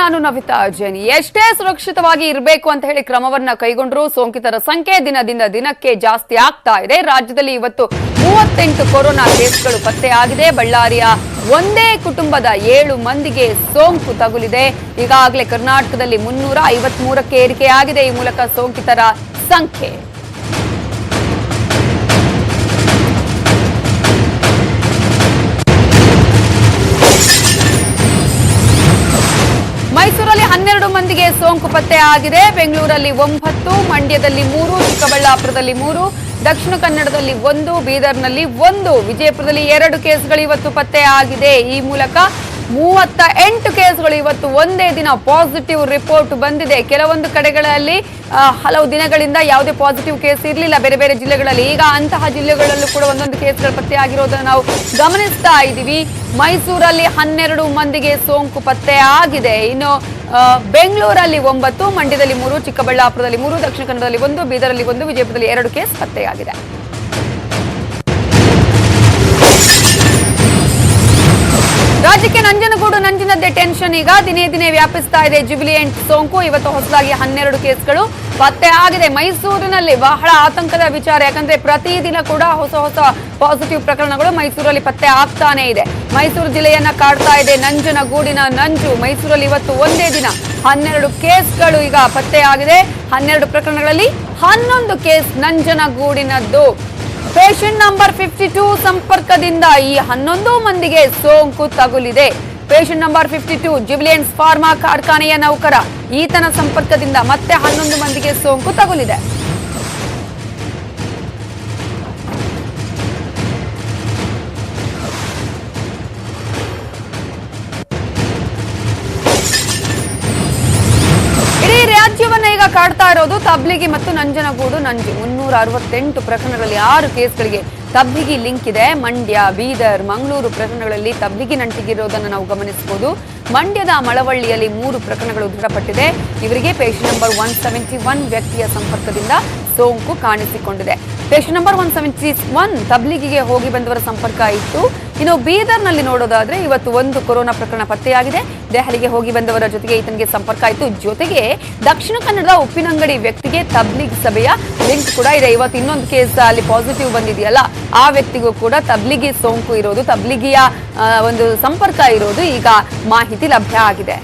ನಾನು ನವಿತಾ ಜೈನ್. ಎಷ್ಟೇ ಸುರಕ್ಷಿತವಾಗಿ ಇರಬೇಕು ಅಂತ ಹೇಳಿ ಕ್ರಮವನ್ನ ಕೈಗೊಂಡರೂ ಸೋಂಕಿತರ ಸಂಖ್ಯೆ ದಿನದಿಂದ ದಿನಕ್ಕೆ ಜಾಸ್ತಿ ಆಗ್ತಾ ಇದೆ. ರಾಜ್ಯದಲ್ಲಿ ಇವತ್ತು 38 ಕೊರೋನಾ ಕೇಸ್ಗಳು ಪತ್ತೆಯಾಗಿದೆ. ಬಳ್ಳಾರಿಯ ಒಂದೇ ಕುಟುಂಬದ 7 ಮಂದಿಗೆ ಸೋಂಕು ತಗುಲಿದೆ. ಈಗಾಗಲೇ ಕರ್ನಾಟಕದಲ್ಲಿ 353ಕ್ಕೆ ಏರಿಕೆಯಾಗಿದೆ ಈ ಮೂಲಕ ಸೋಂಕಿತರ ಸಂಖ್ಯೆ. ಮೈಸೂರಲ್ಲಿ 12 ಮಂದಿಗೆ ಸೋಂಕು ಪತ್ತೆ ಆಗಿದೆ. ಬೆಂಗಳೂರಲ್ಲಿ 9, ಮಂಡ್ಯದಲ್ಲಿ 3, ಚಿಕ್ಕಬಳ್ಳಾಪುರದಲ್ಲಿ 3, ದಕ್ಷಿಣ ಕನ್ನಡದಲ್ಲಿ 1, ಬೀದರ್ನಲ್ಲಿ 1, ವಿಜಯಪುರದಲ್ಲಿ 2 ಕೇಸ್ಗಳು ಇವತ್ತು ಪತ್ತೆ ಆಗಿದೆ. ಈ ಮೂಲಕ 38 ಕೇಸ್ಗಳು ಇವತ್ತು ಒಂದೇ ದಿನ ಪಾಸಿಟಿವ್ ರಿಪೋರ್ಟ್ ಬಂದಿದೆ. ಕೆಲವೊಂದು ಕಡೆಗಳಲ್ಲಿ ಹಲವು ದಿನಗಳಿಂದ ಯಾವುದೇ ಪಾಸಿಟಿವ್ ಕೇಸ್ ಇರಲಿಲ್ಲ ಬೇರೆ ಬೇರೆ ಜಿಲ್ಲೆಗಳಲ್ಲಿ. ಈಗ ಅಂತಹ ಜಿಲ್ಲೆಗಳಲ್ಲೂ ಕೂಡ ಒಂದೊಂದು ಕೇಸ್ಗಳು ಪತ್ತೆ ಆಗಿರೋದನ್ನು ನಾವು ಗಮನಿಸ್ತಾ ಇದ್ದೀವಿ. ಮೈಸೂರಲ್ಲಿ 12 ಮಂದಿಗೆ ಸೋಂಕು ಪತ್ತೆ ಆಗಿದೆ. ಇನ್ನು ಬೆಂಗಳೂರಲ್ಲಿ 9, ಮಂಡ್ಯದಲ್ಲಿ 3, ಚಿಕ್ಕಬಳ್ಳಾಪುರದಲ್ಲಿ 3, ದಕ್ಷಿಣ ಕನ್ನಡದಲ್ಲಿ 1, ಬೀದರಲ್ಲಿ 1, ವಿಜಯಪುರದಲ್ಲಿ 2 ಕೇಸ್ ಪತ್ತೆಯಾಗಿದೆ. ರಾಜ್ಯಕ್ಕೆ ನಂಜನಗೂಡು ನಂಜಿನದ್ದೇ ಟೆನ್ಷನ್. ಈಗ ದಿನೇ ದಿನೇ ವ್ಯಾಪಿಸ್ತಾ ಇದೆ ಜುಬಿಲಿಯಂಟ್ ಸೋಂಕು. ಇವತ್ತು ಹೊಸದಾಗಿ 12 ಕೇಸ್ಗಳು ಪತ್ತೆ ಆಗಿದೆ. ಮೈಸೂರಿನಲ್ಲಿ ಬಹಳ ಆತಂಕದ ವಿಚಾರ, ಯಾಕಂದ್ರೆ ಪ್ರತಿದಿನ ಕೂಡ ಹೊಸ ಹೊಸ ಪಾಸಿಟಿವ್ ಪ್ರಕರಣಗಳು ಮೈಸೂರಲ್ಲಿ ಪತ್ತೆ ಆಗ್ತಾನೆ ಇದೆ. ಮೈಸೂರು ಜಿಲ್ಲೆಯನ್ನ ಕಾಡ್ತಾ ಇದೆ ನಂಜನಗೂಡಿನ ನಂಜು. ಮೈಸೂರಲ್ಲಿ ಇವತ್ತು ಒಂದೇ ದಿನ 12 ಕೇಸ್ಗಳು ಈಗ ಪತ್ತೆ ಆಗಿದೆ. 12 ಪ್ರಕರಣಗಳಲ್ಲಿ 11 ಕೇಸ್ ನಂಜನಗೂಡಿನದ್ದು. ಪೇಷಂಟ್ ನಂಬರ್ 52 ಸಂಪರ್ಕದಿಂದ ಈ 11 ಮಂದಿಗೆ ಸೋಂಕು ತಗುಲಿದೆ. ಪೇಷಂಟ್ ನಂಬರ್ 52 ಜುಬಿಲಿಯನ್ಸ್ ಫಾರ್ಮಾ ಕಾರ್ಖಾನೆಯ ನೌಕರ. ಈತನ ಸಂಪರ್ಕದಿಂದ ಮತ್ತೆ 11 ಮಂದಿಗೆ ಸೋಂಕು ತಗುಲಿದೆ. ರಾಜ್ಯವನ್ನ ಈಗ ಕಾಡ್ತಾ ಇರೋದು ತಬ್ಲಿಗಿ ಮತ್ತು ನಂಜನಗೂಡು ನಂಜು. 368 ಪ್ರಕರಣಗಳಲ್ಲಿ 6 ಕೇಸ್ಗಳಿಗೆ ತಬ್ಲಿಗಿ ಲಿಂಕ್ ಇದೆ. ಮಂಡ್ಯ, ಬೀದರ್, ಮಂಗಳೂರು ಪ್ರಕರಣಗಳಲ್ಲಿ ತಬ್ಲಿಗಿ ನಂಟಿಗಿರೋದನ್ನು ನಾವು ಗಮನಿಸಬಹುದು. ಮಂಡ್ಯದ ಮಳವಳ್ಳಿಯಲ್ಲಿ 3 ಪ್ರಕರಣಗಳು ದೃಢಪಟ್ಟಿದೆ. ಇವರಿಗೆ ಪೇಷಂಟ್ ನಂಬರ್ 171 ವ್ಯಕ್ತಿಯ ಸಂಪರ್ಕದಿಂದ ಸೋಂಕು ಕಾಣಿಸಿಕೊಂಡಿದೆ. ಪೇಷಂಟ್ ನಂಬರ್ 171 ತಬ್ಲಿಗಿಗೆ ಹೋಗಿ ಬಂದವರ ಸಂಪರ್ಕ ಇತ್ತು. ಇನ್ನು ಬೀದರ್ನಲ್ಲಿ ನೋಡೋದಾದ್ರೆ ಇವತ್ತು 1 ಕೊರೋನಾ ಪ್ರಕರಣ ಪತ್ತೆಯಾಗಿದೆ. ದೆಹಲಿಗೆ ಹೋಗಿ ಬಂದವರ ಜೊತೆಗೆ ಈತನಿಗೆ ಸಂಪರ್ಕ ಇತ್ತು. ಜೊತೆಗೆ ದಕ್ಷಿಣ ಕನ್ನಡದ ಉಪ್ಪಿನಂಗಡಿ ವ್ಯಕ್ತಿಗೆ ತಬ್ಲಿಗ್ ಸಭೆಯ ಲಿಂಕ್ ಕೂಡ ಇದೆ. ಇವತ್ತು ಇನ್ನೊಂದು ಕೇಸ್ ಅಲ್ಲಿ ಪಾಸಿಟಿವ್ ಬಂದಿದೆಯಲ್ಲ, ಆ ವ್ಯಕ್ತಿಗೂ ಕೂಡ ತಬ್ಲಿಗಿ ಸೋಂಕು ಇರೋದು, ತಬ್ಲಿಗಿಯ ಒಂದು ಸಂಪರ್ಕ ಇರೋದು ಈಗ ಮಾಹಿತಿ ಲಭ್ಯ ಆಗಿದೆ.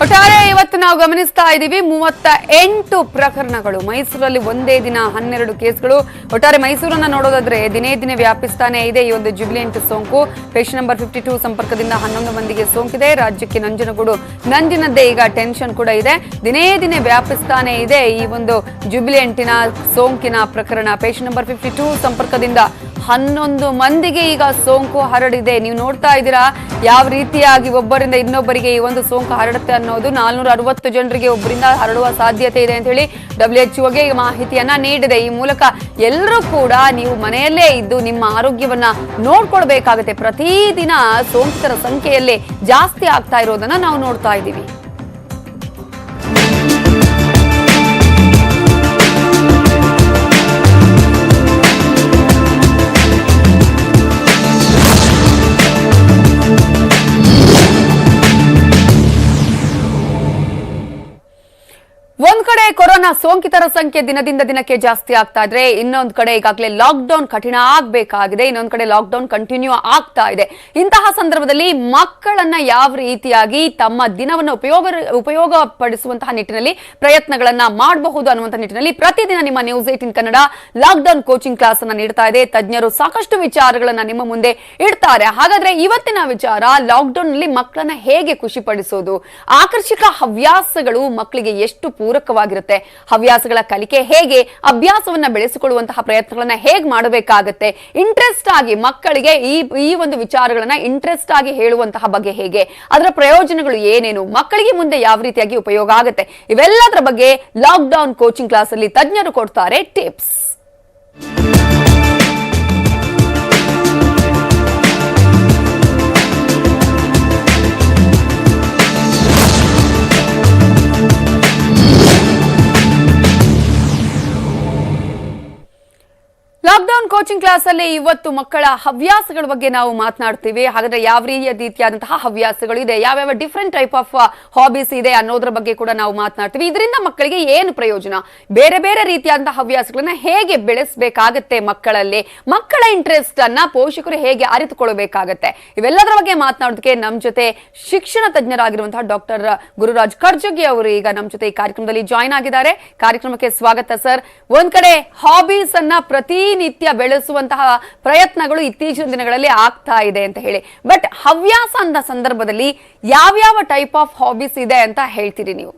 ಒಟ್ಟಾರೆ ಇವತ್ತು ನಾವು ಗಮನಿಸ್ತಾ ಇದ್ದೀವಿ 38 ಪ್ರಕರಣಗಳು. ಮೈಸೂರಲ್ಲಿ ಒಂದೇ ದಿನ 12 ಕೇಸ್ಗಳು. ಒಟ್ಟಾರೆ ಮೈಸೂರನ್ನ ನೋಡೋದಾದ್ರೆ ದಿನೇ ದಿನೇ ವ್ಯಾಪಿಸ್ತಾನೆ ಇದೆ ಈ ಒಂದು ಜುಬಿಲಿಯಂಟ್ ಸೋಂಕು. ಪೇಷಂಟ್ ನಂಬರ್ 52 ಸಂಪರ್ಕದಿಂದ 11 ಮಂದಿಗೆ ಸೋಂಕಿದೆ. ರಾಜ್ಯಕ್ಕೆ ನಂಜನಗೂಡು ನಂಜಿನದ್ದೇ ಈಗ ಟೆನ್ಷನ್ ಕೂಡ ಇದೆ. ದಿನೇ ದಿನೇ ವ್ಯಾಪಿಸ್ತಾನೆ ಇದೆ ಈ ಒಂದು ಜುಬಿಲಿಯಂಟಿನ ಸೋಂಕಿನ ಪ್ರಕರಣ. ಪೇಷಂಟ್ ನಂಬರ್ 52 ಸಂಪರ್ಕದಿಂದ 11 ಮಂದಿಗೆ ಈಗ ಸೋಂಕು ಹರಡಿದೆ. ನೀವು ನೋಡ್ತಾ ಇದ್ದೀರಾ ಯಾವ ರೀತಿಯಾಗಿ ಒಬ್ಬರಿಂದ ಇನ್ನೊಬ್ಬರಿಗೆ ಈ ಒಂದು ಸೋಂಕು ಹರಡುತ್ತೆ ಅನ್ನೋದು. 460 ಜನರಿಗೆ ಒಬ್ಬರಿಂದ ಹರಡುವ ಸಾಧ್ಯತೆ ಇದೆ ಅಂತ ಹೇಳಿ WHO ಮಾಹಿತಿಯನ್ನ ನೀಡಿದೆ. ಈ ಮೂಲಕ ಎಲ್ಲರೂ ಕೂಡ ನೀವು ಮನೆಯಲ್ಲೇ ಇದ್ದು ನಿಮ್ಮ ಆರೋಗ್ಯವನ್ನ ನೋಡ್ಕೊಳ್ಬೇಕಾಗತ್ತೆ. ಪ್ರತಿದಿನ ಸೋಂಕಿತರ ಸಂಖ್ಯೆಯಲ್ಲಿ ಜಾಸ್ತಿ ಆಗ್ತಾ ಇರೋದನ್ನ ನಾವು ನೋಡ್ತಾ ಇದ್ದೀವಿ. ಒಂದ್ ಕಡೆ ಕೊರೋನಾ ಸೋಂಕಿತರ ಸಂಖ್ಯೆ ದಿನದಿಂದ ದಿನಕ್ಕೆ ಜಾಸ್ತಿ ಆಗ್ತಾ ಇದ್ರೆ, ಇನ್ನೊಂದು ಕಡೆ ಈಗಾಗಲೇ ಲಾಕ್ಡೌನ್ ಕಠಿಣ ಆಗಬೇಕಾಗಿದೆ. ಇನ್ನೊಂದು ಕಡೆ ಲಾಕ್ಡೌನ್ ಕಂಟಿನ್ಯೂ ಆಗ್ತಾ ಇದೆ. ಇಂತಹ ಸಂದರ್ಭದಲ್ಲಿ ಮಕ್ಕಳನ್ನ ಯಾವ ರೀತಿಯಾಗಿ ತಮ್ಮ ದಿನವನ್ನು ಉಪಯೋಗ ಪಡಿಸುವಂತಹ ನಿಟ್ಟಿನಲ್ಲಿ ಪ್ರಯತ್ನಗಳನ್ನ ಮಾಡಬಹುದು ಅನ್ನುವಂತಹ ನಿಟ್ಟಿನಲ್ಲಿ ಪ್ರತಿದಿನ ನಿಮ್ಮ news 18 Kannada lockdown coaching class ಅನ್ನ ನೀಡ್ತಾ ಇದೆ. ತಜ್ಞರು ಸಾಕಷ್ಟು ವಿಚಾರಗಳನ್ನ ನಿಮ್ಮ ಮುಂದೆ ಇಡ್ತಾರೆ. ಹಾಗಾದ್ರೆ ಇವತ್ತಿನ ವಿಚಾರ ಲಾಕ್ಡೌನ್ ನಲ್ಲಿ ಮಕ್ಕಳನ್ನ ಹೇಗೆ ಖುಷಿ ಪಡಿಸೋದು, ಆಕರ್ಷಕ ಹವ್ಯಾಸಗಳು ಮಕ್ಕಳಿಗೆ ಎಷ್ಟು ಪೂರಕವಾಗಿರುತ್ತೆ, ಹವ್ಯಾಸಗಳ ಕಲಿಕೆ ಹೇಗೆ, ಅಭ್ಯಾಸವನ್ನ ಬೆಳೆಸಿಕೊಳ್ಳುವಂತಹ ಪ್ರಯತ್ನಗಳನ್ನ ಹೇಗೆ ಮಾಡಬೇಕಾಗುತ್ತೆ, ಇಂಟ್ರೆಸ್ಟ್ ಆಗಿ ಮಕ್ಕಳಿಗೆ ಈ ಒಂದು ವಿಚಾರಗಳನ್ನ ಇಂಟ್ರೆಸ್ಟ್ ಆಗಿ ಹೇಳುವಂತಹ ಬಗ್ಗೆ ಹೇಗೆ, ಅದರ ಪ್ರಯೋಜನಗಳು ಏನೇನು, ಮಕ್ಕಳಿಗೆ ಮುಂದೆ ಯಾವ ರೀತಿಯಾಗಿ ಉಪಯೋಗ ಆಗುತ್ತೆ, ಇವೆಲ್ಲದರ ಬಗ್ಗೆ ಲಾಕ್ಡೌನ್ ಕೋಚಿಂಗ್ ಕ್ಲಾಸ್ ಅಲ್ಲಿ ತಜ್ಞರು ಕೊಡ್ತಾರೆ ಟಿಪ್ಸ್. ಕೋಚಿಂಗ್ ಕ್ಲಾಸ್ ಅಲ್ಲಿ ಇವತ್ತು ಮಕ್ಕಳ ಹವ್ಯಾಸಗಳ ಬಗ್ಗೆ ನಾವು ಮಾತನಾಡ್ತೀವಿ. ಹಾಗಾದ್ರೆ ಯಾವ ರೀತಿಯಾದಂತಹ ಹವ್ಯಾಸಗಳು ಇದೆ, ಯಾವ್ಯಾವ ಡಿಫರೆಂಟ್ ಟೈಪ್ ಆಫ್ ಹಾಬೀಸ್ ಇದೆ ಅನ್ನೋದ್ರ ಬಗ್ಗೆ ಕೂಡ ನಾವು ಮಾತನಾಡ್ತೀವಿ. ಇದರಿಂದ ಮಕ್ಕಳಿಗೆ ಏನು ಪ್ರಯೋಜನ, ಬೇರೆ ಬೇರೆ ರೀತಿಯಾದಂತಹ ಹವ್ಯಾಸಗಳನ್ನ ಹೇಗೆ ಬೆಳೆಸಬೇಕಾಗತ್ತೆ, ಮಕ್ಕಳ ಇಂಟ್ರೆಸ್ಟ್ ಅನ್ನ ಪೋಷಕರು ಹೇಗೆ ಅರಿತುಕೊಳ್ಳಬೇಕಾಗತ್ತೆ, ಇವೆಲ್ಲದರ ಬಗ್ಗೆ ಮಾತನಾಡೋದಕ್ಕೆ ನಮ್ಮ ಜೊತೆ ಶಿಕ್ಷಣ ತಜ್ಞರಾಗಿರುವಂತಹ ಡಾಕ್ಟರ್ ಗುರುರಾಜ್ ಕರ್ಜಗಿ ಅವರು ಈಗ ನಮ್ಮ ಜೊತೆ ಈ ಕಾರ್ಯಕ್ರಮದಲ್ಲಿ ಜಾಯಿನ್ ಆಗಿದ್ದಾರೆ. ಕಾರ್ಯಕ್ರಮಕ್ಕೆ ಸ್ವಾಗತ ಸರ್. ಒಂದ್ ಕಡೆ ಹಾಬೀಸ್ ಅನ್ನ ಪ್ರತಿನಿತ್ಯ ಬೆಳೆಸುವಂತಹ ಪ್ರಯತ್ನಗಳು ಇತ್ತೀಚಿನ ದಿನಗಳಲ್ಲಿ ಆಗ್ತಾ ಇದೆ ಅಂತ ಹೇಳಿ, ಬಟ್ ಹವ್ಯಾಸ ಅಂತ ಸಂದರ್ಭದಲ್ಲಿ ಯಾವ್ಯಾವ ಟೈಪ್ ಆಫ್ ಹಾಬೀಸ್ ಇದೆ ಅಂತ ಹೇಳ್ತೀರಿ ನೀವು?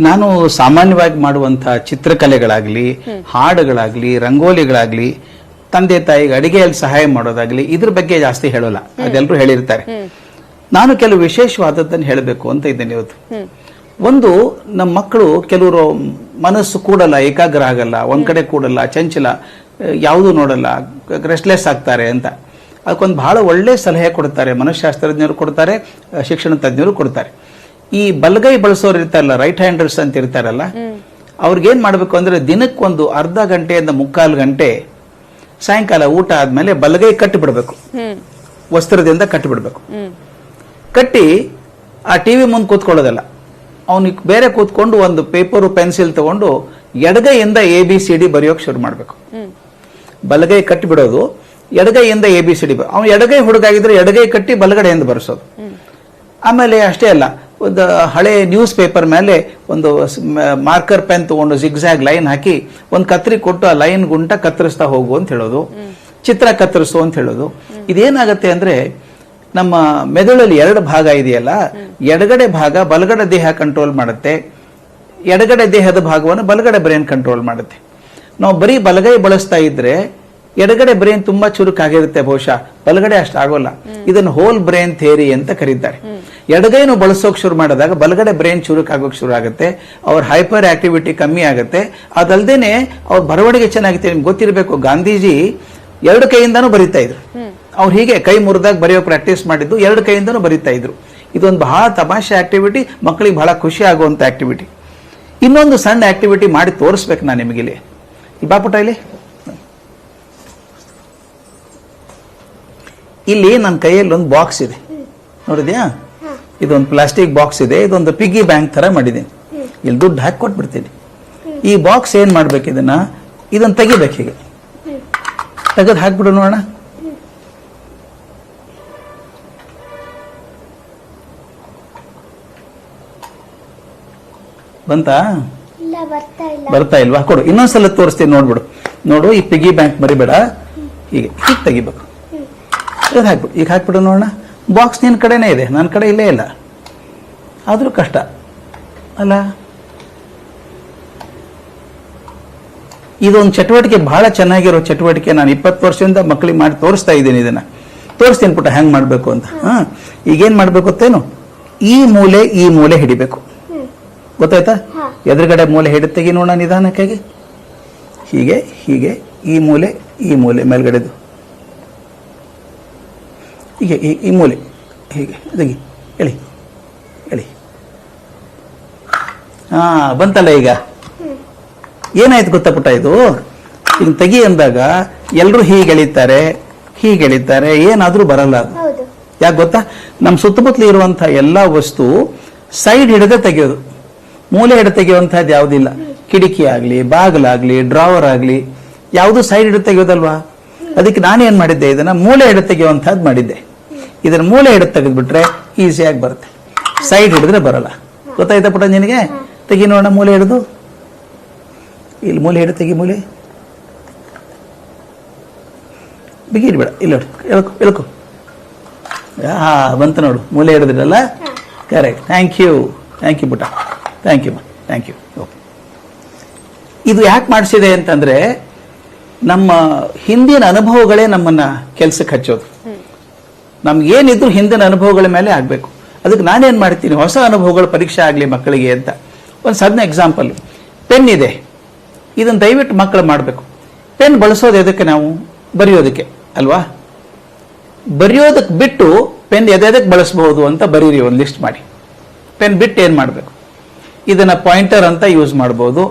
ನಾನು ಸಾಮಾನ್ಯವಾಗಿ ಮಾಡುವಂತಹ ಚಿತ್ರಕಲೆಗಳಾಗ್ಲಿ, ಹಾಡುಗಳಾಗ್ಲಿ, ರಂಗೋಲಿಗಳಾಗ್ಲಿ, ತಂದೆ ತಾಯಿಗೆ ಅಡಿಗೆಯಲ್ಲಿ ಸಹಾಯ ಮಾಡೋದಾಗ್ಲಿ, ಇದ್ರ ಬಗ್ಗೆ ಜಾಸ್ತಿ ಹೇಳೋಲ್ಲ, ಅದೆಲ್ಲರೂ ಹೇಳಿರ್ತಾರೆ. ನಾನು ಕೆಲವು ವಿಶೇಷವಾದದ್ದನ್ನು ಹೇಳಬೇಕು ಅಂತ ಇದ್ದೇನೆ ಇವತ್ತು. ಒಂದು, ನಮ್ಮ ಮಕ್ಕಳು ಕೆಲವರು ಮನಸ್ಸು ಕೂಡಲ್ಲ, ಏಕಾಗ್ರ ಆಗಲ್ಲ, ಒಂದ್ ಕಡೆ ಕೂಡಲ್ಲ, ಚಂಚಲ, ಯಾವುದು ನೋಡಲ್ಲ, ರೆಸ್ಟ್ಲೆಸ್ ಆಗ್ತಾರೆ ಅಂತ. ಅದಕ್ಕೊಂದು ಬಹಳ ಒಳ್ಳೆ ಸಲಹೆ ಕೊಡ್ತಾರೆ, ಮನಃಶಾಸ್ತ್ರಜ್ಞರು ಕೊಡ್ತಾರೆ, ಶಿಕ್ಷಣ ತಜ್ಞರು ಕೊಡ್ತಾರೆ. ಈ ಬಲಗೈ ಬಳಸೋರು ಇರ್ತಾರಲ್ಲ, ರೈಟ್ ಹ್ಯಾಂಡರ್ಸ್ ಅಂತ ಇರ್ತಾರಲ್ಲ, ಅವ್ರಿಗೇನ್ ಮಾಡ್ಬೇಕು ಅಂದ್ರೆ ದಿನಕ್ಕೊಂದು ಅರ್ಧ ಗಂಟೆಯಿಂದ 3/4 ಗಂಟೆ ಸಾಯಂಕಾಲ ಊಟ ಆದ್ಮೇಲೆ ಬಲಗೈ ಕಟ್ಟಿಬಿಡ್ಬೇಕು, ವಸ್ತ್ರದಿಂದ ಕಟ್ಟಿಬಿಡ್ಬೇಕು. ಕಟ್ಟಿ ಆ ಟಿವಿ ಮುಂದೆ ಕೂತ್ಕೊಳ್ಳೋದಲ್ಲ, ಅವನಿಗೆ ಬೇರೆ ಕೂತ್ಕೊಂಡು ಒಂದು ಪೇಪರು ಪೆನ್ಸಿಲ್ ತಗೊಂಡು ಎಡಗೈಯಿಂದ ABCD ಬರೆಯೋಕೆ ಶುರು ಮಾಡ್ಬೇಕು. ಬಲಗೈ ಕಟ್ಟಿ ಬಿಡೋದು, ಎಡಗೈಯಿಂದ ABCD. ಅವನು ಎಡಗೈ ಹುಡುಗಾಗಿದ್ರೆ ಎಡಗೈ ಕಟ್ಟಿ ಬಲಗಡೆಯಿಂದ ಬರೆಸೋದು. ಆಮೇಲೆ ಅಷ್ಟೇ ಅಲ್ಲ, ಒಂದು ಹಳೆ ನ್ಯೂಸ್ ಪೇಪರ್ ಮೇಲೆ ಒಂದು ಮಾರ್ಕರ್ ಪೆನ್ ತಗೊಂಡು ಜಿಗ್ಜಾಗ್ ಲೈನ್ ಹಾಕಿ ಒಂದು ಕತ್ರಿ ಕೊಟ್ಟು ಆ ಲೈನ್ ಗುಂಟ ಕತ್ತರಿಸ್ತಾ ಹೋಗು ಅಂತ ಹೇಳೋದು, ಚಿತ್ರ ಕತ್ತರಿಸು ಅಂತ ಹೇಳೋದು. ಇದೇನಾಗತ್ತೆ ಅಂದ್ರೆ, ನಮ್ಮ ಮೆದುಳಲ್ಲಿ 2 ಭಾಗ ಇದೆಯಲ್ಲ, ಎಡಗಡೆ ಭಾಗ ಬಲಗಡೆ ದೇಹ ಕಂಟ್ರೋಲ್ ಮಾಡುತ್ತೆ, ಎಡಗಡೆ ದೇಹದ ಭಾಗವನ್ನು ಬಲಗಡೆ ಬ್ರೈನ್ ಕಂಟ್ರೋಲ್ ಮಾಡುತ್ತೆ. ನಾವು ಬರೀ ಬಲಗೈ ಬಳಸ್ತಾ ಇದ್ರೆ ಎಡಗಡೆ ಬ್ರೈನ್ ತುಂಬಾ ಚುರುಕಾಗಿರುತ್ತೆ, ಬಹುಶಃ ಬಲಗಡೆ ಅಷ್ಟು ಆಗೋಲ್ಲ. ಇದನ್ನು ಹೋಲ್ ಬ್ರೈನ್ ಥಿಯರಿ ಅಂತ ಕರೀತಾರೆ. ಎಡಗೈನು ಬಳಸೋಕ್ ಶುರು ಮಾಡಿದಾಗ ಬಲಗಡೆ ಬ್ರೈನ್ ಚುರುಕಾಗೋಕ್ ಶುರು ಆಗುತ್ತೆ, ಅವ್ರ ಹೈಪರ್ ಆಕ್ಟಿವಿಟಿ ಕಮ್ಮಿ ಆಗುತ್ತೆ. ಅದಲ್ದೇನೆ ಅವ್ರ ಬರವಣಿಗೆ ಚೆನ್ನಾಗುತ್ತೆ. ನಿಮ್ಗೆ ಗೊತ್ತಿರಬೇಕು, ಗಾಂಧೀಜಿ 2 ಕೈಯಿಂದಾನು ಬರೀತಾ ಇದ್ರು. ಅವ್ರು ಹೀಗೆ ಕೈ ಮುರಿದಾಗ ಬರೆಯೋ ಪ್ರಾಕ್ಟೀಸ್ ಮಾಡಿದ್ದು 2 ಕೈಯಿಂದನೂ ಬರೀತಾ ಇದ್ರು. ಇದೊಂದು ಬಹಳ ತಮಾಷೆ ಆಕ್ಟಿವಿಟಿ, ಮಕ್ಕಳಿಗೆ ಬಹಳ ಖುಷಿ ಆಗುವಂತ ಆಕ್ಟಿವಿಟಿ. ಇನ್ನೊಂದು ಸಣ್ಣ ಆಕ್ಟಿವಿಟಿ ಮಾಡಿ ತೋರಿಸ್ಬೇಕು ನಾನು ನಿಮಗಿಲ್ಲಿ. ಈ ಬಾಪುಟ ಇಲ್ಲಿ ನನ್ನ ಕೈಯಲ್ಲಿ ಒಂದು ಬಾಕ್ಸ್ ಇದೆ, ನೋಡಿದ್ಯಾ? ಇದೊಂದು ಪ್ಲಾಸ್ಟಿಕ್ ಬಾಕ್ಸ್ ಇದೆ, ಇದೊಂದು ಪಿಗ್ಗಿ ಬ್ಯಾಂಕ್ ತರ ಮಾಡಿದ್ದೀನಿ. ಇಲ್ಲಿ ದುಡ್ಡು ಹಾಕಿ ಕೊಟ್ಬಿಡ್ತೀನಿ. ಈ ಬಾಕ್ಸ್ ಏನ್ ಮಾಡ್ಬೇಕು, ಇದನ್ನ ತೆಗಿಬೇಕು. ಹೀಗೆ ತೆಗೆದು ಹಾಕ್ಬಿಡು ನೋಡೋಣ. ಬಂತಾ? ಬರ್ತಾ ಇಲ್ವಾ? ಕೊಡು, ಇನ್ನೊಂದ್ಸಲ ತೋರಿಸ್ತೀನಿ, ನೋಡ್ಬಿಡು. ನೋಡು, ಈ ಪಿಗ್ಗಿ ಬ್ಯಾಂಕ್ ಮರಿಬೇಡ, ಹೀಗೆ ತೆಗಿಬೇಕು. ಹಾಕ್ಬಿಡು, ಈಗ ಹಾಕ್ಬಿಡು ನೋಡೋಣ. ಬಾಕ್ಸ್ ನಿನ್ನ ಕಡೆನೇ ಇದೆ, ನನ್ನ ಕಡೆ ಇಲ್ಲೇ ಇಲ್ಲ, ಆದ್ರೂ ಕಷ್ಟ ಅಲ್ಲ. ಇದೊಂದು ಚಟುವಟಿಕೆ, ಬಹಳ ಚೆನ್ನಾಗಿರೋ ಚಟುವಟಿಕೆ. ನಾನು 20 ವರ್ಷದಿಂದ ಮಕ್ಕಳಿಗೆ ಮಾಡಿ ತೋರಿಸ್ತಾ ಇದ್ದೀನಿ. ಇದನ್ನ ತೋರಿಸ್ತೀನಿ ಪುಟ್ಟ ಹೆಂಗ್ ಮಾಡ್ಬೇಕು ಅಂತ. ಈಗೇನ್ ಮಾಡ್ಬೇಕು ಗೊತ್ತೇನು? ಈ ಮೂಲೆ ಹಿಡಿಬೇಕು, ಗೊತ್ತಾಯ್ತಾ? ಎದುರುಗಡೆ ಮೂಲೆ ಹಿಡಿದು ತೆಗಿ ನೋಡೋಣ ನಿಧಾನಕ್ಕಾಗಿ. ಹೀಗೆ ಹೀಗೆ ಈ ಮೂಲೆ ಮೇಲ್ಗಡೆದು, ಹೀಗೆ ಈ ಮೂಲೆ ಹೀಗೆ ತೆಗಿ, ಎಳಿ. ಬಂತಲ್ಲ ಈಗ. ಏನಾಯ್ತು ಗೊತ್ತಾ ಪುಟ್ಟ, ಇದು ಈಗ ತೆಗಿ ಅಂದಾಗ ಎಲ್ರು ಹೀಗೆ ಎಳಿತಾರೆ, ಏನಾದ್ರೂ ಬರಲ್ಲ ಅದು. ಯಾಕೆ ಗೊತ್ತಾ? ನಮ್ಮ ಸುತ್ತಮುತ್ತಲು ಇರುವಂತಹ ಎಲ್ಲಾ ವಸ್ತು ಸೈಡ್ ಹಿಡಿದೇ ತೆಗೆಯೋದು, ಮೂಲೆ ಹಿಡಿದು ತೆಗೆಯುವಂತಹದ್ದು ಯಾವುದಿಲ್ಲ. ಕಿಟಕಿ ಆಗ್ಲಿ, ಬಾಗಿಲಾಗ್ಲಿ, ಡ್ರಾವರ್ ಆಗ್ಲಿ, ಯಾವುದು ಸೈಡ್ ಹಿಡಿದು ತೆಗೆಯೋದಲ್ವಾ? ಅದಕ್ಕೆ ನಾನೇನ್ ಮಾಡಿದ್ದೆ, ಇದನ್ನ ಮೂಲೆ ಹಿಡಿದು ತೆಗೆಯುವಂತಹದ್ದು ಮಾಡಿದ್ದೆ. ಇದನ್ನ ಮೂಲೆ ಹಿಡಿದು ತೆಗೆದ್ಬಿಟ್ರೆ ಈಸಿಯಾಗಿ ಬರುತ್ತೆ, ಸೈಡ್ ಹಿಡಿದ್ರೆ ಬರಲ್ಲ. ಗೊತ್ತಾಯ್ತಾ ಪುಟ್ಟ ನಿನಗೆ? ತೆಗಿ ನೋಡೋಣ, ಮೂಲೆ ಹಿಡಿದು. ಇಲ್ಲಿ ಮೂಲೆ ಹಿಡಿದು ತೆಗಿ, ಮೂಲೆ ಬಿಗಿ ಇಡ್ಬೇಡ, ಇಲ್ಲ ಎಳ್ಕೊ. ಬಂತ ನೋಡು, ಮೂಲೆ ಹಿಡಿದ್ರಲ್ಲ, ಕರೆಕ್ಟ್. ಥ್ಯಾಂಕ್ ಯು ಪುಟ್ಟ, ಥ್ಯಾಂಕ್ ಯು. ಇದು ಯಾಕೆ ಮಾಡಿಸಿದೆ ಅಂತಂದ್ರೆ, ನಮ್ಮ ಹಿಂದಿನ ಅನುಭವಗಳೇ ನಮ್ಮನ್ನ ಕೆಲ್ಸಕ್ಕೆ ಹಚ್ಚೋದು. ನಮ್ಗೇನಿದ್ರು ಹಿಂದಿನ ಅನುಭವಗಳ ಮೇಲೆ ಆಗ್ಬೇಕು. ಅದಕ್ಕೆ ನಾನೇನ್ ಮಾಡ್ತೀನಿ, ಹೊಸ ಅನುಭವಗಳ ಪರೀಕ್ಷೆ ಆಗ್ಲಿ ಮಕ್ಕಳಿಗೆ ಅಂತ. ಒಂದು ಸಣ್ಣ ಎಕ್ಸಾಂಪಲ್, ಪೆನ್ ಇದೆ, ಇದನ್ನ ದಯವಿಟ್ಟು ಮಕ್ಕಳು ಮಾಡಬೇಕು. ಪೆನ್ ಬಳಸೋದು ಎದಕ್ಕೆ? ನಾವು ಬರೆಯೋದಕ್ಕೆ ಅಲ್ವಾ? ಬರೆಯೋದಕ್ಕೆ ಬಿಟ್ಟು ಪೆನ್ ಎದಕ್ಕೆ ಬಳಸಬಹುದು ಅಂತ ಬರೀರಿ, ಒಂದು ಲಿಸ್ಟ್ ಮಾಡಿ. ಪೆನ್ ಬಿಟ್ಟು ಏನ್ ಮಾಡಬೇಕು? ಇದನ್ನ ಪಾಯಿಂಟರ್ ಅಂತ ಯೂಸ್ ಮಾಡಬಹುದು,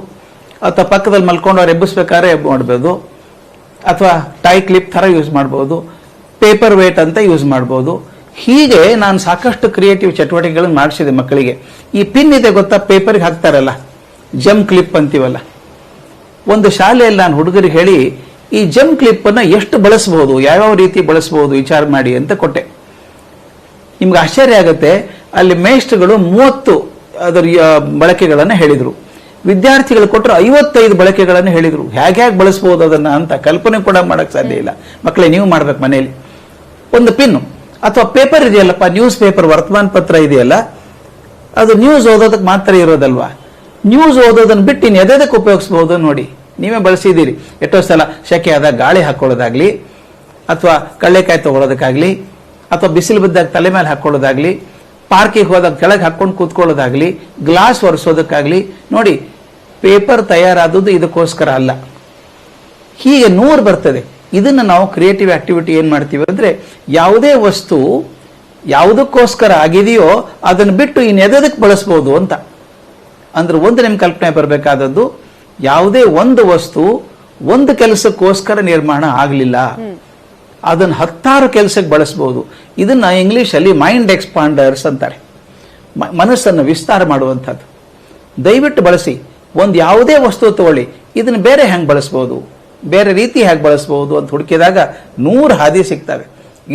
ಅಥವಾ ಪಕ್ಕದಲ್ಲಿ ಮಲ್ಕೊಂಡು ಅವ್ರು ಎಬ್ಬಿಸ್ಬೇಕಾದ್ರೆ ಮಾಡ್ಬೋದು, ಅಥವಾ ಟೈ ಕ್ಲಿಪ್ ಥರ ಯೂಸ್ ಮಾಡ್ಬೋದು, ಪೇಪರ್ ವೇಟ್ ಅಂತ ಯೂಸ್ ಮಾಡ್ಬೋದು. ಹೀಗೆ ನಾನು ಸಾಕಷ್ಟು ಕ್ರಿಯೇಟಿವ್ ಚಟುವಟಿಕೆಗಳನ್ನು ಮಾಡಿಸಿದೆ ಮಕ್ಕಳಿಗೆ. ಈ ಪಿನ್ ಇದೆ ಗೊತ್ತಾ, ಪೇಪರ್ಗೆ ಹಾಕ್ತಾರಲ್ಲ, ಜಮ್ ಕ್ಲಿಪ್ ಅಂತೀವಲ್ಲ. ಒಂದು ಶಾಲೆಯಲ್ಲಿ ನಾನು ಹುಡುಗರಿಗೆ ಹೇಳಿ ಈ ಜಮ್ ಕ್ಲಿಪ್ ಅನ್ನ ಎಷ್ಟು ಬಳಸಬಹುದು, ಯಾವ್ಯಾವ ರೀತಿ ಬಳಸಬಹುದು ವಿಚಾರ ಮಾಡಿ ಅಂತ ಕೊಟ್ಟೆ. ನಿಮ್ಗೆ ಆಶ್ಚರ್ಯ ಆಗುತ್ತೆ, ಅಲ್ಲಿ ಮೇಷ್ಟ್ರುಗಳು 30 ಅದರ ಬಳಕೆಗಳನ್ನು ಹೇಳಿದ್ರು, ವಿದ್ಯಾರ್ಥಿಗಳು ಕೊಟ್ಟರು 55 ಬಳಕೆಗಳನ್ನು ಹೇಳಿದ್ರು. ಹೇಗೆ ಬಳಸಬಹುದು ಅದನ್ನ ಅಂತ ಕಲ್ಪನೆ ಕೂಡ ಮಾಡಕ್ ಸಾಧ್ಯ ಇಲ್ಲ. ಮಕ್ಕಳೇ, ನೀವು ಮಾಡ್ಬೇಕು ಮನೆಯಲ್ಲಿ. ಒಂದು ಪಿನ್ನು ಅಥವಾ ಪೇಪರ್ ಇದೆಯಲ್ಲಪ್ಪ, ನ್ಯೂಸ್ ಪೇಪರ್, ವರ್ತಮಾನ ಪತ್ರ ಇದೆಯಲ್ಲ, ಅದು ನ್ಯೂಸ್ ಓದೋದಕ್ಕೆ ಮಾತ್ರ ಇರೋದಲ್ವಾ. ನ್ಯೂಸ್ ಓದೋದನ್ನ ಬಿಟ್ಟು ಇನ್ನು ಎದಕ್ಕೆ ಉಪಯೋಗಿಸಬಹುದು ನೋಡಿ. ನೀವೇ ಬಳಸಿದ್ದೀರಿ ಎಷ್ಟೋ ಸಲ. ಸೆಕೆ ಆದಾಗ ಗಾಳಿ ಹಾಕೊಳ್ಳೋದಾಗ್ಲಿ, ಅಥವಾ ಕಳ್ಳೆಕಾಯಿ ತಗೊಳ್ಳೋದಕ್ಕಾಗ್ಲಿ, ಅಥವಾ ಬಿಸಿಲು ಬಿದ್ದಾಗ ತಲೆ ಮೇಲೆ ಹಾಕೊಳ್ಳೋದಾಗ್ಲಿ, ಪಾರ್ಕಿಗೆ ಹೋದಾಗ ಕೆಳಗೆ ಹಾಕೊಂಡು ಕೂತ್ಕೊಳ್ಳೋದಾಗ್ಲಿ, ಗ್ಲಾಸ್ ಒರೆಸೋದಕ್ಕಾಗ್ಲಿ ನೋಡಿ. ಪೇಪರ್ ತಯಾರಾದದ್ದು ಇದಕ್ಕೋಸ್ಕರ ಅಲ್ಲ. ಹೀಗೆ 100 ಬರ್ತದೆ. ಇದನ್ನ ನಾವು ಕ್ರಿಯೇಟಿವ್ ಆಕ್ಟಿವಿಟಿ ಏನ್ ಮಾಡ್ತೀವಿ ಅಂದ್ರೆ, ಯಾವುದೇ ವಸ್ತು ಯಾವುದಕ್ಕೋಸ್ಕರ ಆಗಿದೆಯೋ ಅದನ್ನು ಬಿಟ್ಟು ಇನ್ನೆದಕ್ಕೆ ಬಳಸ್ಬೋದು ಅಂತ. ಅಂದ್ರೆ ಒಂದು ನಿಮ್ ಕಲ್ಪನೆ ಬರಬೇಕಾದದ್ದು, ಯಾವುದೇ ಒಂದು ವಸ್ತು ಒಂದು ಕೆಲಸಕ್ಕೋಸ್ಕರ ನಿರ್ಮಾಣ ಆಗಲಿಲ್ಲ, ಅದನ್ನು 10 ಕೆಲಸಕ್ಕೆ ಬಳಸಬಹುದು. ಇದನ್ನ ಇಂಗ್ಲಿಷ್ ಅಲ್ಲಿ ಮೈಂಡ್ ಎಕ್ಸ್ಪಾಂಡರ್ಸ್ ಅಂತಾರೆ, ಮನಸ್ಸನ್ನು ವಿಸ್ತಾರ ಮಾಡುವಂಥದ್ದು. ದಯವಿಟ್ಟು ಬಳಸಿ. ಒಂದು ಯಾವುದೇ ವಸ್ತು ತಗೊಳ್ಳಿ, ಇದನ್ನು ಬೇರೆ ಹೆಂಗೆ ಬಳಸ್ಬೋದು, ಬೇರೆ ರೀತಿ ಹೇಗೆ ಬಳಸಬಹುದು ಅಂತ ಹುಡುಕಿದಾಗ 100 ಹಾದಿ ಸಿಗ್ತವೆ.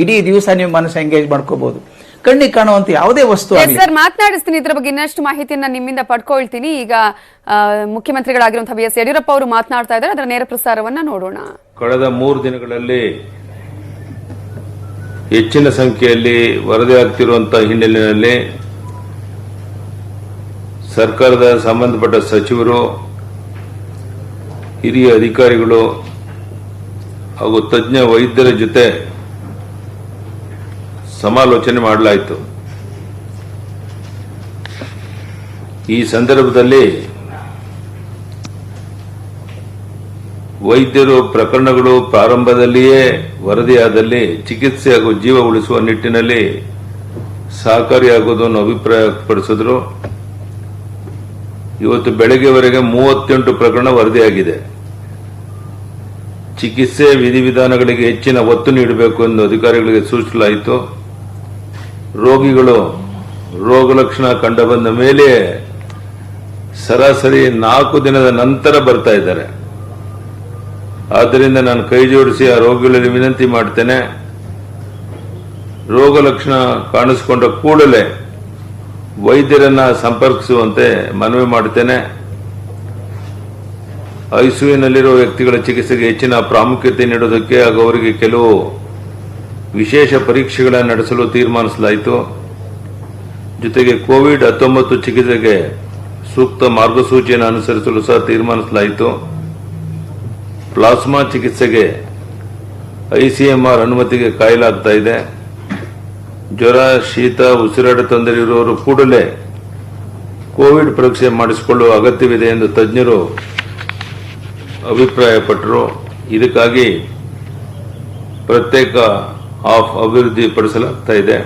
ಇಡೀ ದಿವಸ ನೀವು ಮನಸ್ಸು ಎಂಗೇಜ್ ಮಾಡ್ಕೋಬಹುದು. ಕಣ್ಣಿಗೆ ಕಾಣುವಂತ ಯಾವುದೇ ವಸ್ತು ಆಗಲಿ. ಸರ್, ಮಾತನಾಡಿಸ್ತೀನಿ, ಇದ್ರ ಬಗ್ಗೆ ಇನ್ನಷ್ಟು ಮಾಹಿತಿಯನ್ನ ನಿಮ್ಮಿಂದ ಪಡ್ಕೊಳ್ತೀನಿ. ಈಗ ಮುಖ್ಯಮಂತ್ರಿಗಳಾಗಿರುವಂತಹ ಬಿ ಎಸ್ ಯಡಿಯೂರಪ್ಪ ಅವರು ಮಾತನಾಡ್ತಾ ಇದ್ದಾರೆ, ಅದರ ನೇರ ಪ್ರಸಾರವನ್ನ ನೋಡೋಣ. ಕಳೆದ 3 ದಿನಗಳಲ್ಲಿ ಹೆಚ್ಚಿನ ಸಂಖ್ಯೆಯಲ್ಲಿ ವರದಿಯಾಗುತ್ತಿರುವಂತಹ ಹಿನ್ನೆಲೆಯಲ್ಲಿ ಸರ್ಕಾರದ ಸಂಬಂಧಪಟ್ಟ ಸಚಿವರು, ಹಿರಿಯ ಅಧಿಕಾರಿಗಳು ಹಾಗೂ ತಜ್ಞ ವೈದ್ಯರ ಜೊತೆ ಸಮಾಲೋಚನೆ ಮಾಡಲಾಯಿತು. ಈ ಸಂದರ್ಭದಲ್ಲಿ ವೈದ್ಯರು ಪ್ರಕರಣಗಳು ಪ್ರಾರಂಭದಲ್ಲಿಯೇ ವರದಿಯಾದಲ್ಲಿ ಚಿಕಿತ್ಸೆ ಹಾಗೂ ಜೀವ ಉಳಿಸುವ ನಿಟ್ಟಿನಲ್ಲಿ ಸಹಕಾರಿಯಾಗುವುದನ್ನು ಅಭಿಪ್ರಾಯಪಡಿಸಿದ್ರು. ಇವತ್ತು ಬೆಳಗ್ಗೆವರೆಗೆ 38 ಪ್ರಕರಣ ವರದಿಯಾಗಿದೆ. ಚಿಕಿತ್ಸೆ ವಿಧಿವಿಧಾನಗಳಿಗೆ ಹೆಚ್ಚಿನ ಒತ್ತು ನೀಡಬೇಕು ಎಂದು ಅಧಿಕಾರಿಗಳಿಗೆ ಸೂಚಿಸಲಾಯಿತು. ರೋಗಿಗಳು ರೋಗ ಲಕ್ಷಣ ಕಂಡುಬಂದ ಮೇಲೆ ಸರಾಸರಿ 4 ದಿನದ ನಂತರ ಬರ್ತಾ ಇದ್ದಾರೆ. ಆದ್ದರಿಂದ ನಾನು ಕೈ ಜೋಡಿಸಿ ಆ ರೋಗಿಗಳಲ್ಲಿ ವಿನಂತಿ ಮಾಡ್ತೇನೆ, ರೋಗ ಲಕ್ಷಣ ಕಾಣಿಸಿಕೊಂಡ ಕೂಡಲೇ ವೈದ್ಯರನ್ನ ಸಂಪರ್ಕಿಸುವಂತೆ ಮನವಿ ಮಾಡುತ್ತೇನೆ. ಐಸಿಯುನಲ್ಲಿರುವ ವ್ಯಕ್ತಿಗಳ ಚಿಕಿತ್ಸೆಗೆ ಹೆಚ್ಚಿನ ಪ್ರಾಮುಖ್ಯತೆ ನೀಡುವುದಕ್ಕೆ ಹಾಗೂ ಅವರಿಗೆ ಕೆಲವು ವಿಶೇಷ ಪರೀಕ್ಷೆಗಳನ್ನು ನಡೆಸಲು ತೀರ್ಮಾನಿಸಲಾಯಿತು. ಜೊತೆಗೆ ಕೋವಿಡ್-19 ಚಿಕಿತ್ಸೆಗೆ ಸೂಕ್ತ ಮಾರ್ಗಸೂಚಿಯನ್ನು ಅನುಸರಿಸಲು ಸಹ ತೀರ್ಮಾನಿಸಲಾಯಿತು. ಪ್ಲಾಸ್ಮಾ ಚಿಕಿತ್ಸೆಗೆ ಐಸಿಎಂಆರ್ ಅನುಮತಿಗೆ ಕಾಯಲಾಗ್ತಾ ಇದೆ. ಜ್ವರ, ಶೀತ, ಉಸಿರಾಟ ತೊಂದರೆ ಇರುವವರು ಕೂಡಲೇ ಕೋವಿಡ್ ಪರೀಕ್ಷೆ ಮಾಡಿಸಿಕೊಳ್ಳುವ ಅಗತ್ಯವಿದೆ ಎಂದು ತಜ್ಞರು ಅಭಿಪ್ರಾಯಪಟ್ಟರು. ಇದಕ್ಕಾಗಿ ಪ್ರತ್ಯೇಕ ಆಫ್ ಅಭಿವೃದ್ಧಿಪಡಿಸಲಾಗ್ತಾ ಇದೆ.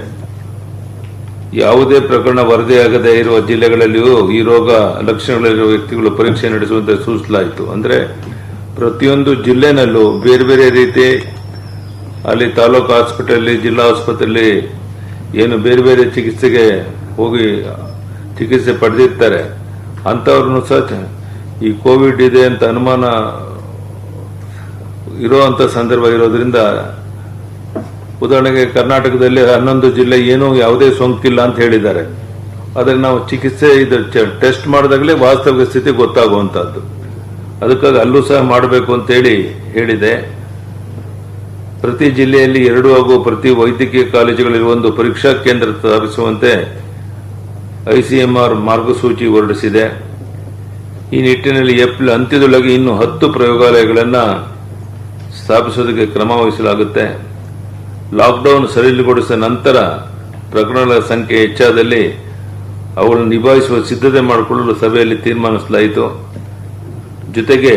ಯಾವುದೇ ಪ್ರಕರಣ ವರದಿಯಾಗದೇ ಇರುವ ಜಿಲ್ಲೆಗಳಲ್ಲಿಯೂ ಈ ರೋಗ ಲಕ್ಷಣಗಳಿರುವ ವ್ಯಕ್ತಿಗಳು ಪರೀಕ್ಷೆ ನಡೆಸುವಂತೆ ಸೂಚಿಸಲಾಯಿತು. ಅಂದರೆ ಪ್ರತಿಯೊಂದು ಜಿಲ್ಲೆನಲ್ಲೂ ಬೇರೆ ಬೇರೆ ರೀತಿ ಅಲ್ಲಿ ತಾಲೂಕು ಆಸ್ಪತ್ರೆಯಲ್ಲಿ, ಜಿಲ್ಲಾ ಆಸ್ಪತ್ರೆಯಲ್ಲಿ ಏನು ಬೇರೆ ಬೇರೆ ಚಿಕಿತ್ಸೆಗೆ ಹೋಗಿ ಚಿಕಿತ್ಸೆ ಪಡೆದಿರ್ತಾರೆ, ಅಂಥವ್ರನ್ನು ಸಹ ಈ ಕೋವಿಡ್ ಇದೆ ಅಂತ ಅನುಮಾನ ಇರುವಂತ ಸಂದರ್ಭ ಇರೋದ್ರಿಂದ, ಉದಾಹರಣೆಗೆ ಕರ್ನಾಟಕದಲ್ಲಿ 11 ಜಿಲ್ಲೆ ಏನೂ ಯಾವುದೇ ಸೋಂಕಿಲ್ಲ ಅಂತ ಹೇಳಿದ್ದಾರೆ. ಆದರೆ ನಾವು ಚಿಕಿತ್ಸೆ ಟೆಸ್ಟ್ ಮಾಡಿದಾಗಲೇ ವಾಸ್ತವಿಕ ಸ್ಥಿತಿ ಗೊತ್ತಾಗುವಂತಹದ್ದು. ಅದಕ್ಕಾಗಿ ಅಲ್ಲೂ ಸಹ ಮಾಡಬೇಕು ಅಂತೇಳಿ ಹೇಳಿದೆ. ಪ್ರತಿ ಜಿಲ್ಲೆಯಲ್ಲಿ 2 ಹಾಗೂ ಪ್ರತಿ ವೈದ್ಯಕೀಯ ಕಾಲೇಜುಗಳಲ್ಲಿ 1 ಪರೀಕ್ಷಾ ಕೇಂದ್ರ ಸ್ಥಾಪಿಸುವಂತೆ ಐಸಿಎಂಆರ್ ಮಾರ್ಗಸೂಚಿ ಹೊರಡಿಸಿದೆ. ಈ ನಿಟ್ಟಿನಲ್ಲಿ ಏಪ್ರಿಲ್ ಅಂತ್ಯದೊಳಗೆ ಇನ್ನು 10 ಪ್ರಯೋಗಾಲಯಗಳನ್ನು ಸ್ಥಾಪಿಸುವುದಕ್ಕೆ ಕ್ರಮ ವಹಿಸಲಾಗುತ್ತೆ. ಲಾಕ್ಡೌನ್ ಸಡಿಲಗೊಳಿಸಿದ ನಂತರ ಪ್ರಕರಣಗಳ ಸಂಖ್ಯೆ ಹೆಚ್ಚಾದಲ್ಲಿ ಅವುಗಳನ್ನು ನಿಭಾಯಿಸುವ ಸಿದ್ಧತೆ ಮಾಡಿಕೊಳ್ಳಲು ಸಭೆಯಲ್ಲಿ ತೀರ್ಮಾನಿಸಲಾಯಿತು. ಜೊತೆಗೆ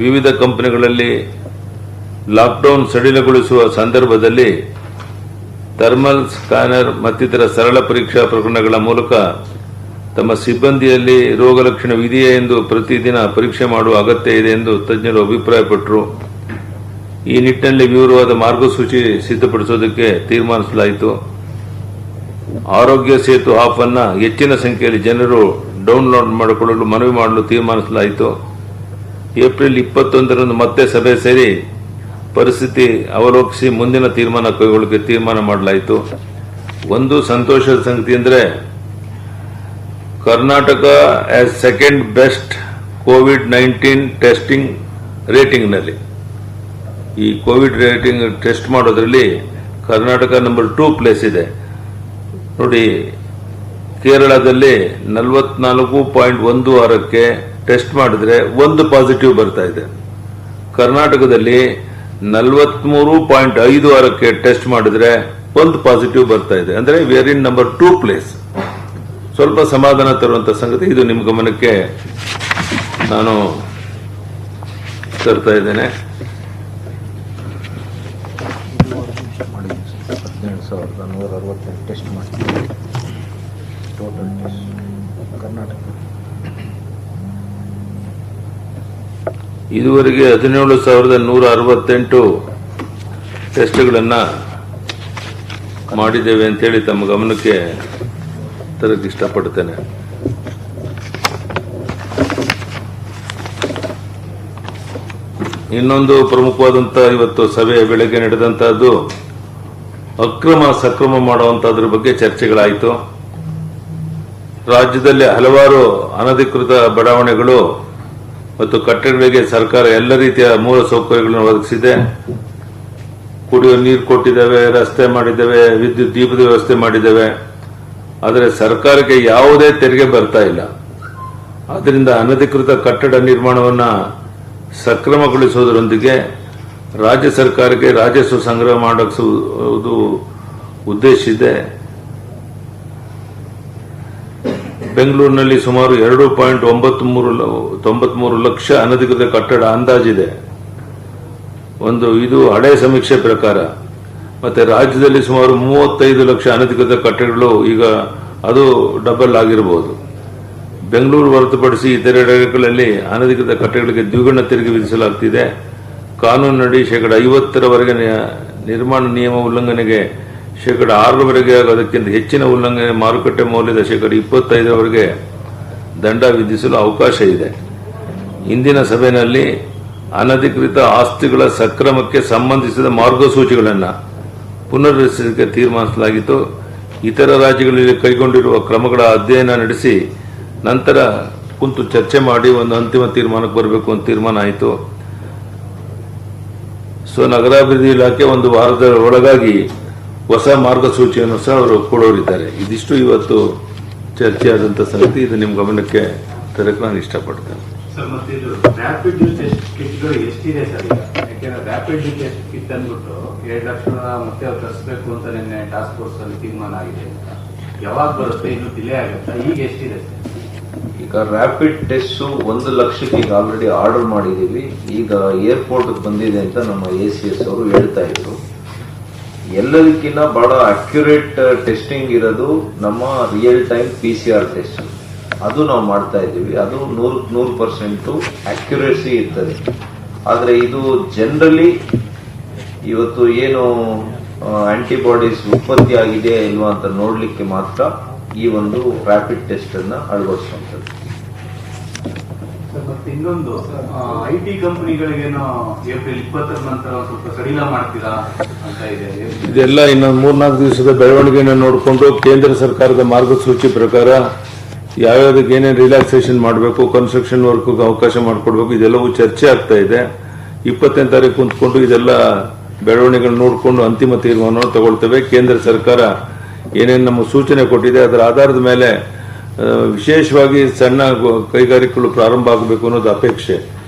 ವಿವಿಧ ಕಂಪನಿಗಳಲ್ಲಿ ಲಾಕ್ಡೌನ್ ಸಡಿಲಗೊಳಿಸುವ ಸಂದರ್ಭದಲ್ಲಿ ಥರ್ಮಲ್ ಸ್ಕ್ಯಾನರ್ ಮತ್ತಿತರ ಸರಳ ಪರೀಕ್ಷಾ ಪ್ರಕರಣಗಳ ಮೂಲಕ ತಮ್ಮ ಸಿಬ್ಬಂದಿಯಲ್ಲಿ ರೋಗ ಲಕ್ಷಣವಿದೆಯೇ ಎಂದು ಪ್ರತಿದಿನ ಪರೀಕ್ಷೆ ಮಾಡುವ ಅಗತ್ಯ ಇದೆ ಎಂದು ತಜ್ಞರು ಅಭಿಪ್ರಾಯಪಟ್ಟರು. ಈ ನಿಟ್ಟಿನಲ್ಲಿ ವಿವರವಾದ ಮಾರ್ಗಸೂಚಿ ಸಿದ್ಧಪಡಿಸುವುದಕ್ಕೆ ತೀರ್ಮಾನಿಸಲಾಯಿತು. ಆರೋಗ್ಯ ಸೇತು ಆಪ್ ಅನ್ನು ಹೆಚ್ಚಿನ ಸಂಖ್ಯೆಯಲ್ಲಿ ಜನರು ಡೌನ್ಲೋಡ್ ಮಾಡಿಕೊಳ್ಳಲು ಮನವಿ ಮಾಡಲು ತೀರ್ಮಾನಿಸಲಾಯಿತು. ಏಪ್ರಿಲ್ 21ರಂದು ಮತ್ತೆ ಸಭೆ ಸೇರಿ ಪರಿಸ್ಥಿತಿ ಅವಲೋಕಿಸಿ ಮುಂದಿನ ತೀರ್ಮಾನ ಕೈಗೊಳ್ಳಕ್ಕೆ ತೀರ್ಮಾನ ಮಾಡಲಾಯಿತು. ಒಂದು ಸಂತೋಷದ ಸಂಗತಿ ಅಂದರೆ ಕರ್ನಾಟಕ ಆಸ್ ಸೆಕೆಂಡ್ ಬೆಸ್ಟ್ ಕೋವಿಡ್-19 ಟೆಸ್ಟಿಂಗ್ ರೇಟಿಂಗ್ನಲ್ಲಿ ಈ ಕೋವಿಡ್ ರೇಟಿಂಗ್ ಟೆಸ್ಟ್ ಮಾಡೋದ್ರಲ್ಲಿ ಕರ್ನಾಟಕ ನಂಬರ್ 2 ಪ್ಲೇಸ್ ಇದೆ ನೋಡಿ. ಕೇರಳದಲ್ಲಿ 44.16ಕ್ಕೆ ಟೆಸ್ಟ್ ಮಾಡಿದ್ರೆ 1 ಪಾಸಿಟಿವ್ ಬರ್ತಾ ಇದೆ. ಕರ್ನಾಟಕದಲ್ಲಿ 43.56ಕ್ಕೆ ಟೆಸ್ಟ್ ಮಾಡಿದ್ರೆ 1 ಪಾಸಿಟಿವ್ ಬರ್ತಾ ಇದೆ. ಅಂದ್ರೆ we are in number 2 place. ಸ್ವಲ್ಪ ಸಮಾಧಾನ ತರುವಂತ ಸಂಗತಿ. ಇದು ನಿಮ್ಮ ಗಮನಕ್ಕೆ ನಾನು ತರ್ತಾ ಇದ್ದೇನೆ. 17,168 ಟೆಸ್ಟ್ ಮಾಡಿದ್ದೀವಿ ಟೋಟಲ್ ಟೆಸ್ಟ್ ಕರ್ನಾಟಕ. ಇದುವರೆಗೆ 17,168 ಟೆಸ್ಟ್ಗಳನ್ನ ಮಾಡಿದ್ದೇವೆ ಅಂತೇಳಿ ತಮ್ಮ ಗಮನಕ್ಕೆ ತರಕ್ಕೆ ಇಷ್ಟಪಡ್ತೇನೆ. ಇನ್ನೊಂದು ಪ್ರಮುಖವಾದಂತ ಇವತ್ತು ಸಭೆ ಬೆಳಗ್ಗೆ ನಡೆದಂತಹದ್ದು ಅಕ್ರಮ ಸಕ್ರಮ ಮಾಡುವಂತದ್ರ ಬಗ್ಗೆ ಚರ್ಚೆಗಳಾಯಿತು. ರಾಜ್ಯದಲ್ಲಿ ಹಲವಾರು ಅನಧಿಕೃತ ಬಡಾವಣೆಗಳು ಮತ್ತು ಕಟ್ಟಡಗಳಿಗೆ ಸರ್ಕಾರ ಎಲ್ಲ ರೀತಿಯ ಮೂಲ ಸೌಕರ್ಯಗಳನ್ನು ಒದಗಿಸಿದೆ. ಕುಡಿಯುವ ನೀರು ಕೊಟ್ಟಿದ್ದೇವೆ, ರಸ್ತೆ ಮಾಡಿದ್ದೇವೆ, ವಿದ್ಯುತ್ ದೀಪದ ವ್ಯವಸ್ಥೆ ಮಾಡಿದ್ದೇವೆ. ಆದರೆ ಸರ್ಕಾರಕ್ಕೆ ಯಾವುದೇ ತೆರಿಗೆ ಬರ್ತಾ ಇಲ್ಲ. ಆದ್ದರಿಂದ ಅನಧಿಕೃತ ಕಟ್ಟಡ ನಿರ್ಮಾಣವನ್ನು ಸಕ್ರಮಗೊಳಿಸುವುದರೊಂದಿಗೆ ರಾಜ್ಯ ಸರ್ಕಾರಕ್ಕೆ ರಾಜಸ್ವ ಸಂಗ್ರಹ ಮಾಡಿಸುವುದು ಉದ್ದೇಶ ಇದೆ. ಬೆಂಗಳೂರಿನಲ್ಲಿ ಸುಮಾರು 2.93 ಲಕ್ಷ ಅನಧಿಕೃತ ಕಟ್ಟಡ ಅಂದಾಜಿದೆ. ಇದು ಹಳೆ ಸಮೀಕ್ಷೆ ಪ್ರಕಾರ. ಮತ್ತೆ ರಾಜ್ಯದಲ್ಲಿ ಸುಮಾರು 35 ಲಕ್ಷ ಅನಧಿಕೃತ ಕಟ್ಟಡಗಳು ಈಗ ಅದು ಡಬಲ್ ಆಗಿರಬಹುದು. ಬೆಂಗಳೂರು ಹೊರತುಪಡಿಸಿ ಇತರೆಡೆಗಳಲ್ಲಿ ಅನಧಿಕೃತ ಕಟ್ಟಡಗಳಿಗೆ ದ್ವಿಗುಣ ತೆರಿಗೆ ವಿಧಿಸಲಾಗುತ್ತಿದೆ. ಕಾನೂನಿನಡಿ 50%ರವರೆಗೆ ನಿರ್ಮಾಣ ನಿಯಮ ಉಲ್ಲಂಘನೆಗೆ 6%ರವರೆಗೆ ಅದಕ್ಕಿಂತ ಹೆಚ್ಚಿನ ಉಲ್ಲಂಘನೆ ಮಾರುಕಟ್ಟೆ ಮೌಲ್ಯದ 25%ರವರೆಗೆ ದಂಡ ವಿಧಿಸಲು ಅವಕಾಶ ಇದೆ. ಇಂದಿನ ಸಭೆಯಲ್ಲಿ ಅನಧಿಕೃತ ಆಸ್ತಿಗಳ ಸಕ್ರಮಕ್ಕೆ ಸಂಬಂಧಿಸಿದ ಮಾರ್ಗಸೂಚಿಗಳನ್ನು ಪುನರ್ರಚಿಸಲಿಕ್ಕೆ ತೀರ್ಮಾನಿಸಲಾಗಿತ್ತು. ಇತರ ರಾಜ್ಯಗಳಲ್ಲಿ ಕೈಗೊಂಡಿರುವ ಕ್ರಮಗಳ ಅಧ್ಯಯನ ನಡೆಸಿ ನಂತರ ಕುಂತು ಚರ್ಚೆ ಮಾಡಿ ಒಂದು ಅಂತಿಮ ತೀರ್ಮಾನಕ್ಕೆ ಬರಬೇಕು ಅಂತ ತೀರ್ಮಾನ ಆಯಿತು. ನಗರಾಭಿವೃದ್ಧಿ ಇಲಾಖೆ ಒಂದು ವಾರದ ಒಳಗಾಗಿ ಹೊಸ ಮಾರ್ಗಸೂಚಿಯನ್ನು ಸಹ ಅವರು ಕೊಡೋರಿದ್ದಾರೆ. ಇದಿಷ್ಟು ಇವತ್ತು ಚರ್ಚೆಯಾದಂಥ ಸಂಗತಿ. ಇದು ನಿಮ್ಮ ಗಮನಕ್ಕೆ ತರಕ್ಕೆ ನಾನು ಇಷ್ಟಪಡ್ತೇನೆ. ಸರ್, ಮತ್ತೆ ಇದು ರ್ಯಾಪಿಡ್ ಟೆಸ್ಟ್ ಕಿಟ್ಗಳು ಎಷ್ಟಿದೆ ಸರ್ ಈಗ? ಯಾಕೆಂದ್ರೆ ರ್ಯಾಪಿಡ್ ಟೆಸ್ಟ್ ಕಿಟ್ ಅಂದ್ಬಿಟ್ಟು 2 ಲಕ್ಷ ಮತ್ತೆ ಅವ್ರು ತರಿಸಬೇಕು ಅಂತ ನಿನ್ನೆ ಟಾಸ್ಕ್ ಫೋರ್ಸ್ ಅಲ್ಲಿ ತೀರ್ಮಾನ ಆಗಿದೆ. ಯಾವಾಗ ಬರುತ್ತೆ? ಇನ್ನು ಡಿಲೇ ಆಗುತ್ತಾ? ಈಗ ಎಷ್ಟಿದೆ ಸರ್? ಈಗ ರ್ಯಾಪಿಡ್ ಟೆಸ್ಟ್ 1 ಲಕ್ಷಕ್ಕೆ ಈಗ ಆಲ್ರೆಡಿ ಆರ್ಡರ್ ಮಾಡಿದೀವಿ. ಈಗ ಏರ್ಪೋರ್ಟ್ ಬಂದಿದೆ ಅಂತ ನಮ್ಮ ACS ಅವರು ಹೇಳ್ತಾ ಇದ್ರು. ಎಲ್ಲದಕ್ಕಿಂತ ಬಹಳ ಅಕ್ಯುರೇಟ್ ಟೆಸ್ಟಿಂಗ್ ಇರೋದು ನಮ್ಮ ರಿಯಲ್ ಟೈಮ್ PCR ಟೆಸ್ಟ್. ಅದು ನಾವು ಮಾಡ್ತಾ ಇದ್ದೀವಿ. ಅದು 100% ಅಕ್ಯುರೇಸಿ ಇರ್ತದೆ. ಆದರೆ ಇದು ಜನರಲಿ ಇವತ್ತು ಏನು ಆಂಟಿಬಾಡೀಸ್ ಉತ್ಪತ್ತಿ ಆಗಿದೆ ಇಲ್ವಾ ಅಂತ ನೋಡ್ಲಿಕ್ಕೆ ಮಾತ್ರ ಈ ಒಂದು ರ್ಯಾಪಿಡ್ ಟೆಸ್ಟ್ ಅನ್ನ ಅಳವಡಿಸುವಂಥದ್ದು. ಮತ್ತೆ ಇನ್ನೊಂದು IT ಕಂಪನಿಗಳಿಗೇನೋ ಏಪ್ರಿಲ್ 20ರ ನಂತರ ಸ್ವಲ್ಪ ಸಡಿಲ ಮಾಡ್ತೀರಾ ಅಂತ ಇದೆ. ಇದೆಲ್ಲ ಇನ್ನೊಂದು 3-4 ದಿವಸದ ಬೆಳವಣಿಗೆಯನ್ನು ನೋಡಿಕೊಂಡು ಕೇಂದ್ರ ಸರ್ಕಾರದ ಮಾರ್ಗಸೂಚಿ ಪ್ರಕಾರ ಯಾವ್ಯಾವ್ದಕ್ಕೆ ಏನೇನು ರಿಲ್ಯಾಕ್ಸೇಷನ್ ಮಾಡಬೇಕು, ಕನ್ಸ್ಟ್ರಕ್ಷನ್ ವರ್ಕ್ ಅವಕಾಶ ಮಾಡಿಕೊಡ್ಬೇಕು, ಇದೆಲ್ಲವೂ ಚರ್ಚೆ ಆಗ್ತಾ ಇದೆ. 20ನೇ ತಾರೀಕು ಕುಂತ್ಕೊಂಡು ಇದೆಲ್ಲ ಬೆಳವಣಿಗೆಗಳನ್ನು ನೋಡಿಕೊಂಡು ಅಂತಿಮ ತೀರ್ಮಾನವನ್ನು ತಗೊಳ್ತೇವೆ. ಕೇಂದ್ರ ಸರ್ಕಾರ ಏನೇನು ನಮ್ಮ ಸೂಚನೆ ಕೊಟ್ಟಿದೆ ಅದರ ಆಧಾರದ ಮೇಲೆ ವಿಶೇಷವಾಗಿ ಸಣ್ಣ ಕೈಗಾರಿಕೆಗಳು ಪ್ರಾರಂಭ ಆಗಬೇಕು ಅನ್ನೋದು ಅಪೇಕ್ಷೆ.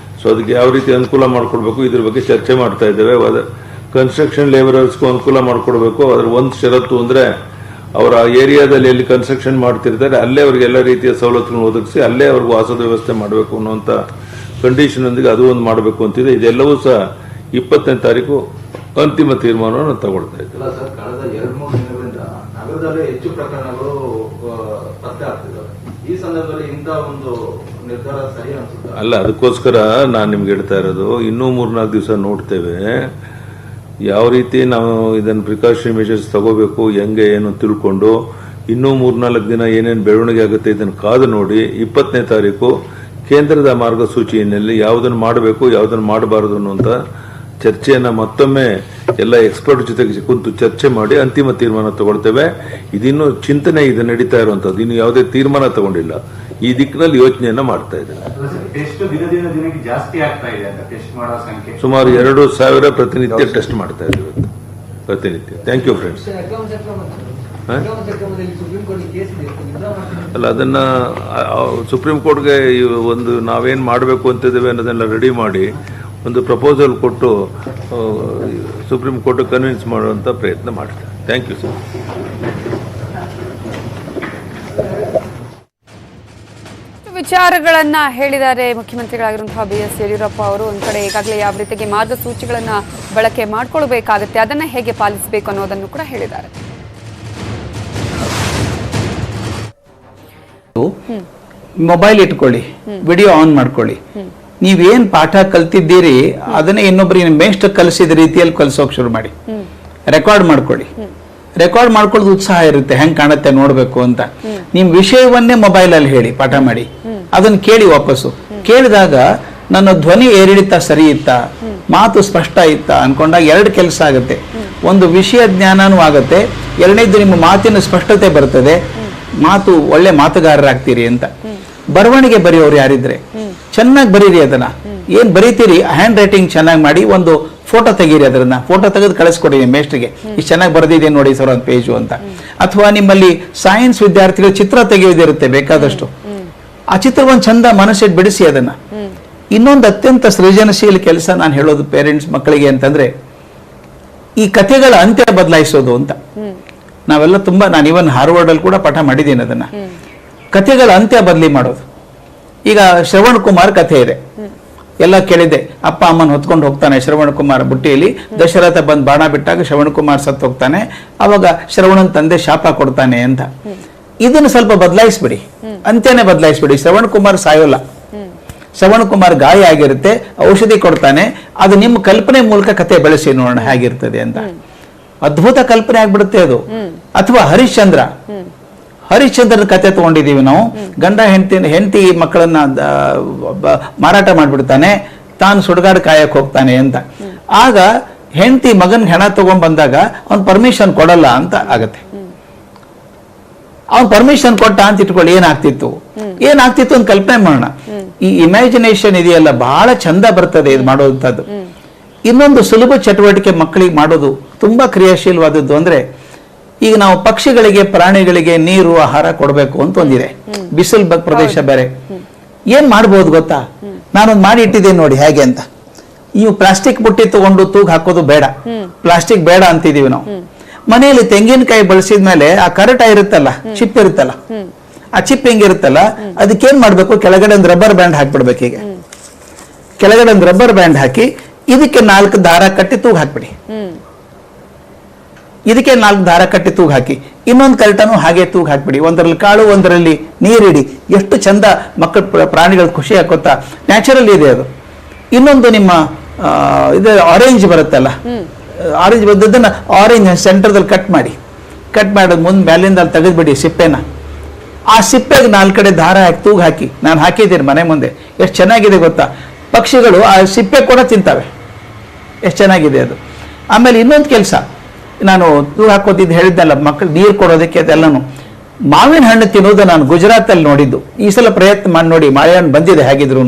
ಅದಕ್ಕೆ ಯಾವ ರೀತಿ ಅನುಕೂಲ ಮಾಡಿಕೊಡ್ಬೇಕು ಇದ್ರ ಬಗ್ಗೆ ಚರ್ಚೆ ಮಾಡ್ತಾ ಇದ್ದೇವೆ. ಕನ್ಸ್ಟ್ರಕ್ಷನ್ ಲೇಬರರ್ಸ್ಗೂ ಅನುಕೂಲ ಮಾಡಿಕೊಡ್ಬೇಕು. ಅದ್ರ ಒಂದು ಷರತ್ತು ಅಂದ್ರೆ ಅವರ ಏರಿಯಾದಲ್ಲಿ ಎಲ್ಲಿ ಕನ್ಸ್ಟ್ರಕ್ಷನ್ ಮಾಡ್ತಿರ್ತಾರೆ ಅಲ್ಲೇ ಅವ್ರಿಗೆ ಎಲ್ಲ ರೀತಿಯ ಸವಲತ್ತುಗಳನ್ನು ಒದಗಿಸಿ ಅಲ್ಲೇ ಅವ್ರಿಗೆ ವಾಸದ ವ್ಯವಸ್ಥೆ ಮಾಡಬೇಕು ಅನ್ನುವಂಥ ಕಂಡೀಷನ್ ಒಂದಿಗೆ ಅದು ಒಂದು ಮಾಡಬೇಕು ಅಂತಿದೆ. ಇದೆಲ್ಲವೂ ಸಹ 20ನೇ ತಾರೀಕು ಅಂತಿಮ ತೀರ್ಮಾನವನ್ನು ತಗೊಳ್ತಾ ಇದ್ದಾರೆ. ಕಳೆದ 2-3 ದಿನಗಳಿಂದ ನಗರದಲ್ಲೇ ಹೆಚ್ಚು ಪ್ರಕರಣಗಳು ಪತ್ತೆ ಆಗ್ತಿದ್ದಾವೆ. ಈ ಸಂದರ್ಭದಲ್ಲಿ ಇಂಥ ಒಂದು ನಿರ್ಧಾರ ಸರಿ ಅನ್ಸುತ್ತೆ? ಅಲ್ಲ, ಅದಕ್ಕೋಸ್ಕರ ನಾನು ನಿಮ್ಗೆ ಹೇಳ್ತಾ ಇರೋದು, ಇನ್ನೂ 3-4 ದಿವಸ ನೋಡ್ತೇವೆ ಯಾವ ರೀತಿ ನಾವು ಇದನ್ನು ಪ್ರಿಕಾಷನರಿ ಮೆಷರ್ಸ್ ತಗೋಬೇಕು, ಹೆಂಗೆ ಏನು ತಿಳ್ಕೊಂಡು ಇನ್ನೂ 3-4 ದಿನ ಏನೇನು ಬೆಳವಣಿಗೆ ಆಗುತ್ತೆ ಇದನ್ನು ಕಾದು ನೋಡಿ 20ನೇ ತಾರೀಕು ಕೇಂದ್ರದ ಮಾರ್ಗಸೂಚಿಯಲ್ಲಿ ಯಾವುದನ್ನು ಮಾಡಬೇಕು ಯಾವುದನ್ನು ಮಾಡಬಾರದು ಅನ್ನುವಂಥ ಚರ್ಚೆಯನ್ನ ಮತ್ತೊಮ್ಮೆ ಎಲ್ಲ ಎಕ್ಸ್ಪರ್ಟ್ ಜೊತೆಗೆ ಕುಂತು ಚರ್ಚೆ ಮಾಡಿ ಅಂತಿಮ ತೀರ್ಮಾನ ತಗೊಳ್ತೇವೆ. ಇದಿನ್ನೂ ಚಿಂತನೆ ಇದು ನಡೀತಾ ಇರುವಂತದ್ದು, ಇನ್ನು ಯಾವುದೇ ತೀರ್ಮಾನ ತಗೊಂಡಿಲ್ಲ. ಈ ದಿಕ್ಕಿನಲ್ಲಿ ಯೋಚನೆಯನ್ನ ಮಾಡ್ತಾ ಇದ್ದೇನೆ. ಟೆಸ್ಟ್ ದಿನದಿಂದ ದಿನಕ್ಕೆ ಜಾಸ್ತಿ ಆಗ್ತಾ ಇದೆ ಅಂತ ಟೆಸ್ಟ್ ಮಾಡೋ ಸಂಖ್ಯೆ ಸುಮಾರು 2,000 ಪ್ರತಿನಿತ್ಯ ಟೆಸ್ಟ್ ಮಾಡ್ತಾ ಇದ್ದೀವಿ ಇವತ್ತು ಪ್ರತಿನಿತ್ಯ. Thank you friends. ಅಲ್ಲ, ಅದನ್ನ ಸುಪ್ರೀಂ ಕೋರ್ಟ್ಗೆ ಒಂದು ನಾವೇನ್ ಮಾಡಬೇಕು ಅಂತಿದ್ದೇವೆ ಅನ್ನೋದನ್ನ ರೆಡಿ ಮಾಡಿ ಒಂದು ಪ್ರಪೋಸಲ್ ಕೊಟ್ಟು ಸುಪ್ರೀಂ ಕೋರ್ಟ್ ಕನ್ವಿನ್ಸ್ ಮಾಡುವಂತ ಪ್ರಯತ್ನ ಮಾಡ್ತಾರೆ. Thank you sir. ವಿಚಾರಗಳನ್ನ ಹೇಳಿದ್ದಾರೆ ಮುಖ್ಯಮಂತ್ರಿಗಳಾಗಿರುವಂತಹ BS ಯಡಿಯೂರಪ್ಪ ಅವರು. ಒಂದ್ ಕಡೆ ಈಗಾಗಲೇ ಯಾವ ರೀತಿಗೆ ಮಾರ್ಗಸೂಚಿಗಳನ್ನ ಬಳಕೆ ಮಾಡ್ಕೊಳ್ಬೇಕಾಗುತ್ತೆ, ಅದನ್ನ ಹೇಗೆ ಪಾಲಿಸಬೇಕು ಅನ್ನೋದನ್ನು ಕೂಡ ಹೇಳಿದ್ದಾರೆ. ಮೊಬೈಲ್ ಇಟ್ಕೊಳ್ಳಿ, ವಿಡಿಯೋ ಆನ್ ಮಾಡ್ಕೊಳ್ಳಿ, ನೀವೇನ್ ಪಾಠ ಕಲ್ತಿದ್ದೀರಿ ಅದನ್ನೇ ಇನ್ನೊಬ್ಬರಿಗೆ ಮೇಷ್ಟ್ರು ಕಲಿಸಿದ ರೀತಿಯಲ್ಲಿ ಕಲಿಸೋಕೆ ಶುರು ಮಾಡಿ. ರೆಕಾರ್ಡ್ ಮಾಡ್ಕೊಳ್ಳಿ. ರೆಕಾರ್ಡ್ ಮಾಡ್ಕೊಳ್ಳೋದು ಉತ್ಸಾಹ ಇರುತ್ತೆ, ಹೆಂಗ್ ಕಾಣುತ್ತೆ ನೋಡ್ಬೇಕು ಅಂತ. ನಿಮ್ ವಿಷಯವನ್ನೇ ಮೊಬೈಲ್ ಅಲ್ಲಿ ಹೇಳಿ, ಪಾಠ ಮಾಡಿ, ಅದನ್ನ ಕೇಳಿ ವಾಪಸ್ಸು. ಕೇಳಿದಾಗ ನನ್ನ ಧ್ವನಿ ಏರಿಳಿತ ಸರಿ ಇತ್ತಾ, ಮಾತು ಸ್ಪಷ್ಟ ಇತ್ತಾ ಅನ್ಕೊಂಡಾಗ 2 ಕೆಲಸ ಆಗುತ್ತೆ. ಒಂದು ವಿಷಯ ಜ್ಞಾನನೂ ಆಗುತ್ತೆ, 2ನೇದು ನಿಮ್ಮ ಮಾತಿನ ಸ್ಪಷ್ಟತೆ ಬರ್ತದೆ, ಮಾತು ಒಳ್ಳೆ ಮಾತುಗಾರರಾಗ್ತೀರಿ ಅಂತ. ಬರವಣಿಗೆ ಬರೆಯೋರು ಯಾರಿದ್ರೆ ಚೆನ್ನಾಗಿ ಬರೀರಿ, ಅದನ್ನ ಏನ್ ಬರೀತೀರಿ ಹ್ಯಾಂಡ್ ರೈಟಿಂಗ್ ಚೆನ್ನಾಗಿ ಮಾಡಿ ಒಂದು ಫೋಟೋ ತೆಗೀರಿ, ಅದನ್ನ ಫೋಟೋ ತೆಗೆದು ಕಳಿಸ್ಕೊಡಿ ಮೇಷ್ಟ್ರಿಗೆ, ಇಷ್ಟು ಚೆನ್ನಾಗಿ ಬರೆದಿದೆ ನೋಡಿ ಸರ್ ಒಂದು ಪೇಜು ಅಂತ. ಅಥವಾ ನಿಮ್ಮಲ್ಲಿ ಸೈನ್ಸ್ ವಿದ್ಯಾರ್ಥಿಗಳು ಚಿತ್ರ ತೆಗೆಯೋದಿರುತ್ತೆ ಬೇಕಾದಷ್ಟು, ಆ ಚಿತ್ರವನ್ನು ಚಂದ ಮನಸ್ಸಿಟ್ಟು ಬಿಡಿಸಿ ಅದನ್ನ. ಇನ್ನೊಂದು ಅತ್ಯಂತ ಸೃಜನಶೀಲ ಕೆಲಸ ನಾನು ಹೇಳೋದು ಪೇರೆಂಟ್ಸ್ ಮಕ್ಕಳಿಗೆ ಅಂತಂದ್ರೆ, ಈ ಕಥೆಗಳ ಅಂತ್ಯ ಬದಲಾಯಿಸೋದು ಅಂತ. ನಾವೆಲ್ಲ ತುಂಬಾ, ನಾನು ಇವನ್ ಹಾರ್ವರ್ಡ್ ಅಲ್ಲಿ ಕೂಡ ಪಾಠ ಮಾಡಿದ್ದೀನಿ ಅದನ್ನ. ಕಥೆಗಳ ಅಂತ್ಯ ಬದಲಿ ಮಾಡೋದು. ಈಗ ಶ್ರವಣ್ ಕುಮಾರ್ ಕಥೆ ಇದೆ, ಎಲ್ಲ ಕೇಳಿದ್ದೆ. ಅಪ್ಪ ಅಮ್ಮನ ಹೊತ್ಕೊಂಡು ಹೋಗ್ತಾನೆ ಶ್ರವಣ್ ಕುಮಾರ್ ಬುಟ್ಟಿಯಲ್ಲಿ, ದಶರಥ ಬಂದ್ ಬಾಣ ಬಿಟ್ಟಾಗ ಶ್ರವಣ್ ಕುಮಾರ್ ಸತ್ತು ಹೋಗ್ತಾನೆ, ಅವಾಗ ಶ್ರವಣನ್ ತಂದೆ ಶಾಪ ಕೊಡ್ತಾನೆ ಅಂತ. ಇದನ್ನು ಸ್ವಲ್ಪ ಬದಲಾಯಿಸ್ಬಿಡಿ, ಅಂತ್ಯನೇ ಬದಲಾಯಿಸ್ಬಿಡಿ. ಶ್ರವಣ್ ಕುಮಾರ್ ಸಾಯೋಲ್ಲ, ಶ್ರವಣ್ ಕುಮಾರ್ ಗಾಯ ಆಗಿರುತ್ತೆ, ಔಷಧಿ ಕೊಡ್ತಾನೆ, ಅದು ನಿಮ್ಮ ಕಲ್ಪನೆ ಮೂಲಕ ಕತೆ ಬೆಳೆಸಿ ನೋಡೋಣ ಹೇಗಿರ್ತದೆ ಅಂತ. ಅದ್ಭುತ ಕಲ್ಪನೆ ಆಗ್ಬಿಡುತ್ತೆ ಅದು. ಅಥವಾ ಹರಿಶ್ಚಂದ್ರನ ಕತೆ ತಗೊಂಡಿದೀವಿ ನಾವು. ಗಂಡ ಹೆಂಡತಿ ಮಕ್ಕಳನ್ನ ಮಾರಾಟ ಮಾಡ್ಬಿಡ್ತಾನೆ, ತಾನು ಸುಡುಗಾಡು ಕಾಯಕ್ ಹೋಗ್ತಾನೆ ಅಂತ. ಆಗ ಹೆಂಡತಿ ಮಗನ್ ಹೆಣ ತಗೊಂಡ್ ಬಂದಾಗ ಅವ್ನ್ ಪರ್ಮಿಷನ್ ಕೊಡಲ್ಲ ಅಂತ ಆಗತ್ತೆ. ಅವ್ನ್ ಪರ್ಮಿಷನ್ ಕೊಟ್ಟ ಅಂತ ಇಟ್ಕೊಳ್ಳಿ, ಏನಾಗ್ತಿತ್ತು ಅಂತ ಕಲ್ಪನೆ ಮಾಡೋಣ. ಈ ಇಮ್ಯಾಜಿನೇಷನ್ ಇದೆಯಲ್ಲ, ಬಹಳ ಚಂದ ಬರ್ತದೆ ಇದು ಮಾಡೋದಂಥದ್ದು. ಇನ್ನೊಂದು ಸುಲಭ ಚಟುವಟಿಕೆ ಮಕ್ಕಳಿಗೆ ಮಾಡೋದು ತುಂಬಾ ಕ್ರಿಯಾಶೀಲವಾದದ್ದು ಅಂದ್ರೆ, ಈಗ ನಾವು ಪಕ್ಷಿಗಳಿಗೆ ಪ್ರಾಣಿಗಳಿಗೆ ನೀರು ಆಹಾರ ಕೊಡಬೇಕು ಅಂತ ಒಂದಿದೆ, ಬಿಸಿಲು ಪ್ರದೇಶ ಬೇರೆ. ಏನ್ ಮಾಡ್ಬೋದು ಗೊತ್ತಾ, ನಾನೊಂದು ಮಾಡಿ ಇಟ್ಟಿದ್ದೇನೆ ನೋಡಿ ಹೇಗೆ ಅಂತ. ನೀವು ಪ್ಲಾಸ್ಟಿಕ್ ಬುಟ್ಟಿ ತಗೊಂಡು ತೂಗ್ ಹಾಕೋದು ಬೇಡ, ಪ್ಲಾಸ್ಟಿಕ್ ಬೇಡ ಅಂತಿದೀವಿ ನಾವು. ಮನೆಯಲ್ಲಿ ತೆಂಗಿನಕಾಯಿ ಬಳಸಿದ್ಮೇಲೆ ಆ ಕರಟ ಇರುತ್ತಲ್ಲ, ಚಿಪ್ ಇರುತ್ತಲ್ಲ, ಆ ಚಿಪ್ ಹೆಂಗಿರುತ್ತಲ್ಲ, ಅದಕ್ಕೇನ್ ಮಾಡ್ಬೇಕು, ಕೆಳಗಡೆ ಒಂದು ರಬ್ಬರ್ ಬ್ಯಾಂಡ್ ಹಾಕ್ಬಿಡ್ಬೇಕು. ಹೀಗೆ ಕೆಳಗಡೆ ಒಂದು ರಬ್ಬರ್ ಬ್ಯಾಂಡ್ ಹಾಕಿ ಇದಕ್ಕೆ 4 ದಾರ ಕಟ್ಟಿ ತೂಗ್ ಹಾಕ್ಬಿಡಿ. ಇದಕ್ಕೆ 4 ದಾರ ಕಟ್ಟಿ ತೂಗ್ ಹಾಕಿ, ಇನ್ನೊಂದು ಕರಟನು ಹಾಗೆ ತೂಗ್ ಹಾಕ್ಬಿಡಿ. ಒಂದರಲ್ಲಿ ಕಾಳು ಒಂದರಲ್ಲಿ ನೀರಿಡಿ. ಎಷ್ಟು ಚಂದ ಮಕ್ಕಳು ಪ್ರಾಣಿಗಳು ಖುಷಿ ಹಾಕೋತಾ, ನ್ಯಾಚುರಲ್ ಇದೆ ಅದು. ಇನ್ನೊಂದು ನಿಮ್ಮ ಇದು ಆರೆಂಜ್ ಬರುತ್ತಲ್ಲ, ಆರೆಂಜ್ ಬಂದದ್ದನ್ನ ಆರೆಂಜ್ ಸೆಂಟರ್ದಲ್ಲಿ ಕಟ್ ಮಾಡೋದು ಮುಂದೆ ಮೇಲಿಂದ ಅಲ್ಲಿ ತೆಗೆದ್ಬಿಡಿ ಸಿಪ್ಪೆನ. ಆ ಸಿಪ್ಪೆಗೆ 4 ಕಡೆ ದಾರ ಹಾಕಿ ತೂಗ್ ಹಾಕಿ, ನಾನು ಹಾಕಿದ್ದೀನಿ ಮನೆ ಮುಂದೆ. ಎಷ್ಟು ಚೆನ್ನಾಗಿದೆ ಗೊತ್ತಾ, ಪಕ್ಷಿಗಳು ಆ ಸಿಪ್ಪೆ ಕೂಡ ತಿಂತವೆ, ಎಷ್ಟು ಚೆನ್ನಾಗಿದೆ ಅದು. ಆಮೇಲೆ ಇನ್ನೊಂದು ಕೆಲಸ, ನಾನು ತೂಗ್ ಹಾಕೋತಿದ್ದು ಹೇಳಿದ್ದಲ್ಲ, ಮಕ್ಕಳು ನೀರು ಕೊಡೋದಕ್ಕೆ ಅದೆಲ್ಲನು. ಮಾವಿನ ಹಣ್ಣು ತಿನ್ನೋದು ನಾನು ಗುಜರಾತ್ ಅಲ್ಲಿ ನೋಡಿದ್ದು. ಈ ಸಲ ಪ್ರಯತ್ನ ಮಾಡಿ ನೋಡಿ, ಮಾವಿನ ಹಣ್ಣು ಬಂದಿದೆ ಹೇಗಿದ್ರು.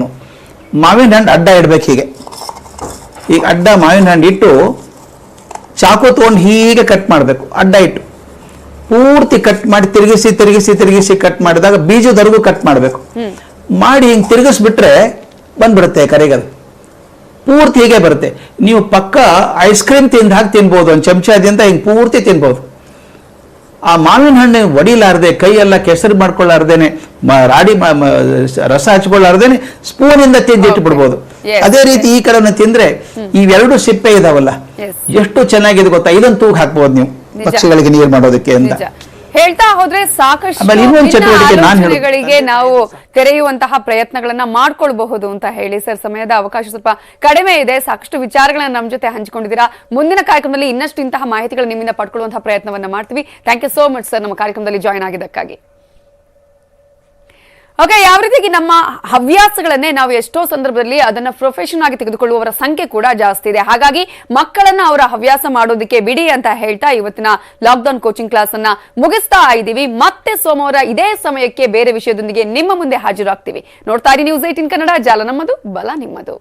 ಮಾವಿನ ಹಣ್ಣು ಅಡ್ಡ ಇಡ್ಬೇಕು, ಈಗ ಅಡ್ಡ ಮಾವಿನ ಹಣ್ಣು ಇಟ್ಟು ಚಾಕು ತಗೊಂಡು ಹೀಗೆ ಕಟ್ ಮಾಡಬೇಕು. ಅಡ್ಡ ಇಟ್ಟು ಪೂರ್ತಿ ಕಟ್ ಮಾಡಿ ತಿರುಗಿಸಿ ಕಟ್ ಮಾಡಿದಾಗ ಬೀಜದವರೆಗೂ ಕಟ್ ಮಾಡಬೇಕು. ಮಾಡಿ ಹಿಂಗೆ ತಿರುಗಿಸ್ಬಿಟ್ರೆ ಬಂದ್ಬಿಡುತ್ತೆ ಕರೆಗದು, ಪೂರ್ತಿ ಹೀಗೆ ಬರುತ್ತೆ. ನೀವು ಪಕ್ಕ ಐಸ್ ಕ್ರೀಮ್ ತಿನ್ಬೋದು, ಒಂದು ಚಮಚದಿಂದ ಹಿಂಗೆ ಪೂರ್ತಿ ತಿನ್ಬೋದು. ಆ ಮಾವಿನ ಹಣ್ಣು ಒಡಿಲಾರ್ದೆ, ಕೈಯೆಲ್ಲ ಕೆಸರು ಮಾಡ್ಕೊಳ್ಳಾರ್ದೇನೆ, ರಾಡಿ ರಸ ಹಚ್ಕೊಳ್ಳಾರ್ದೇನೆ ಸ್ಪೂನಿಂದ ತಿಂದಿಟ್ಟು ಬಿಡ್ಬೋದು. ಅದೇ ರೀತಿ ಈ ಕಡೆನ ತಿಂದ್ರೆ ಇವೆರಡು ಸಿಪ್ಪೆ ಇದಾವಲ್ಲ, ಎಷ್ಟು ಚೆನ್ನಾಗಿದೆ ಗೊತ್ತಾ. ಇದನ್ನು ತೂಗ್ ಹಾಕ್ಬೋದು ನೀವು ಪಕ್ಷಿಗಳಿಗೆ ನೀರು ಮಾಡೋದಕ್ಕೆ ಅಂತ. ಹೇಳ್ತಾ ಹೋದ್ರೆ ಸಾಕಷ್ಟು ಆಮೇಲೆ ಇನ್ನೊಂದು ಚಟುವಟಿಕೆ ನಾನು ಆಲೋಚನೆಗಳಿಗೆ ನಾವು ತೆರೆಯುವಂತಹ ಪ್ರಯತ್ನಗಳನ್ನ ಮಾಡ್ಕೊಳ್ಬಹುದು ಅಂತ ಹೇಳಿ. ಸರ್, ಸಮಯದ ಅವಕಾಶ ಸ್ವಲ್ಪ ಕಡಿಮೆ ಇದೆ, ಸಾಕಷ್ಟು ವಿಚಾರಗಳನ್ನ ನಮ್ಮ ಜೊತೆ ಹಂಚಿಕೊಂಡಿದ್ದೀರಾ. ಮುಂದಿನ ಕಾರ್ಯಕ್ರಮದಲ್ಲಿ ಇನ್ನಷ್ಟು ಇಂತಹ ಮಾಹಿತಿಗಳು ನಿಮ್ಮಿಂದ ಪಡ್ಕೊಳ್ಳುವಂತಹ ಪ್ರಯತ್ನವನ್ನ ಮಾಡ್ತೀವಿ. Thank you so much sir, ನಮ್ಮ ಕಾರ್ಯಕ್ರಮದಲ್ಲಿ ಜಾಯ್ನ್ ಆಗಿದ್ದಕ್ಕಾಗಿ. ಓಕೆ, ಯಾವ ರೀತಿಯಾಗಿ ನಮ್ಮ ಹವ್ಯಾಸಗಳನ್ನೇ ನಾವು ಎಷ್ಟೋ ಸಂದರ್ಭದಲ್ಲಿ ಅದನ್ನ ಪ್ರೊಫೆಷನ್ ಆಗಿ ತೆಗೆದುಕೊಳ್ಳುವವರ ಸಂಖ್ಯೆ ಕೂಡ ಜಾಸ್ತಿ ಇದೆ. ಹಾಗಾಗಿ ಮಕ್ಕಳನ್ನ ಅವರ ಹವ್ಯಾಸ ಮಾಡೋದಕ್ಕೆ ಬಿಡಿ ಅಂತ ಹೇಳ್ತಾ ಇವತ್ತಿನ ಲಾಕ್ಡೌನ್ ಕೋಚಿಂಗ್ ಕ್ಲಾಸ್ ಅನ್ನ ಮುಗಿಸ್ತಾ ಇದ್ದೀವಿ. ಮತ್ತೆ ಸೋಮವಾರ ಇದೇ ಸಮಯಕ್ಕೆ ಬೇರೆ ವಿಷಯದೊಂದಿಗೆ ನಿಮ್ಮ ಮುಂದೆ ಹಾಜರಾಗ್ತೀವಿ. ನೋಡ್ತಾ ಇರಿ ನ್ಯೂಸ್ 18 ಕನ್ನಡ, ಜಾಲ ನಮ್ಮದು, ಬಲ ನಿಮ್ಮದು.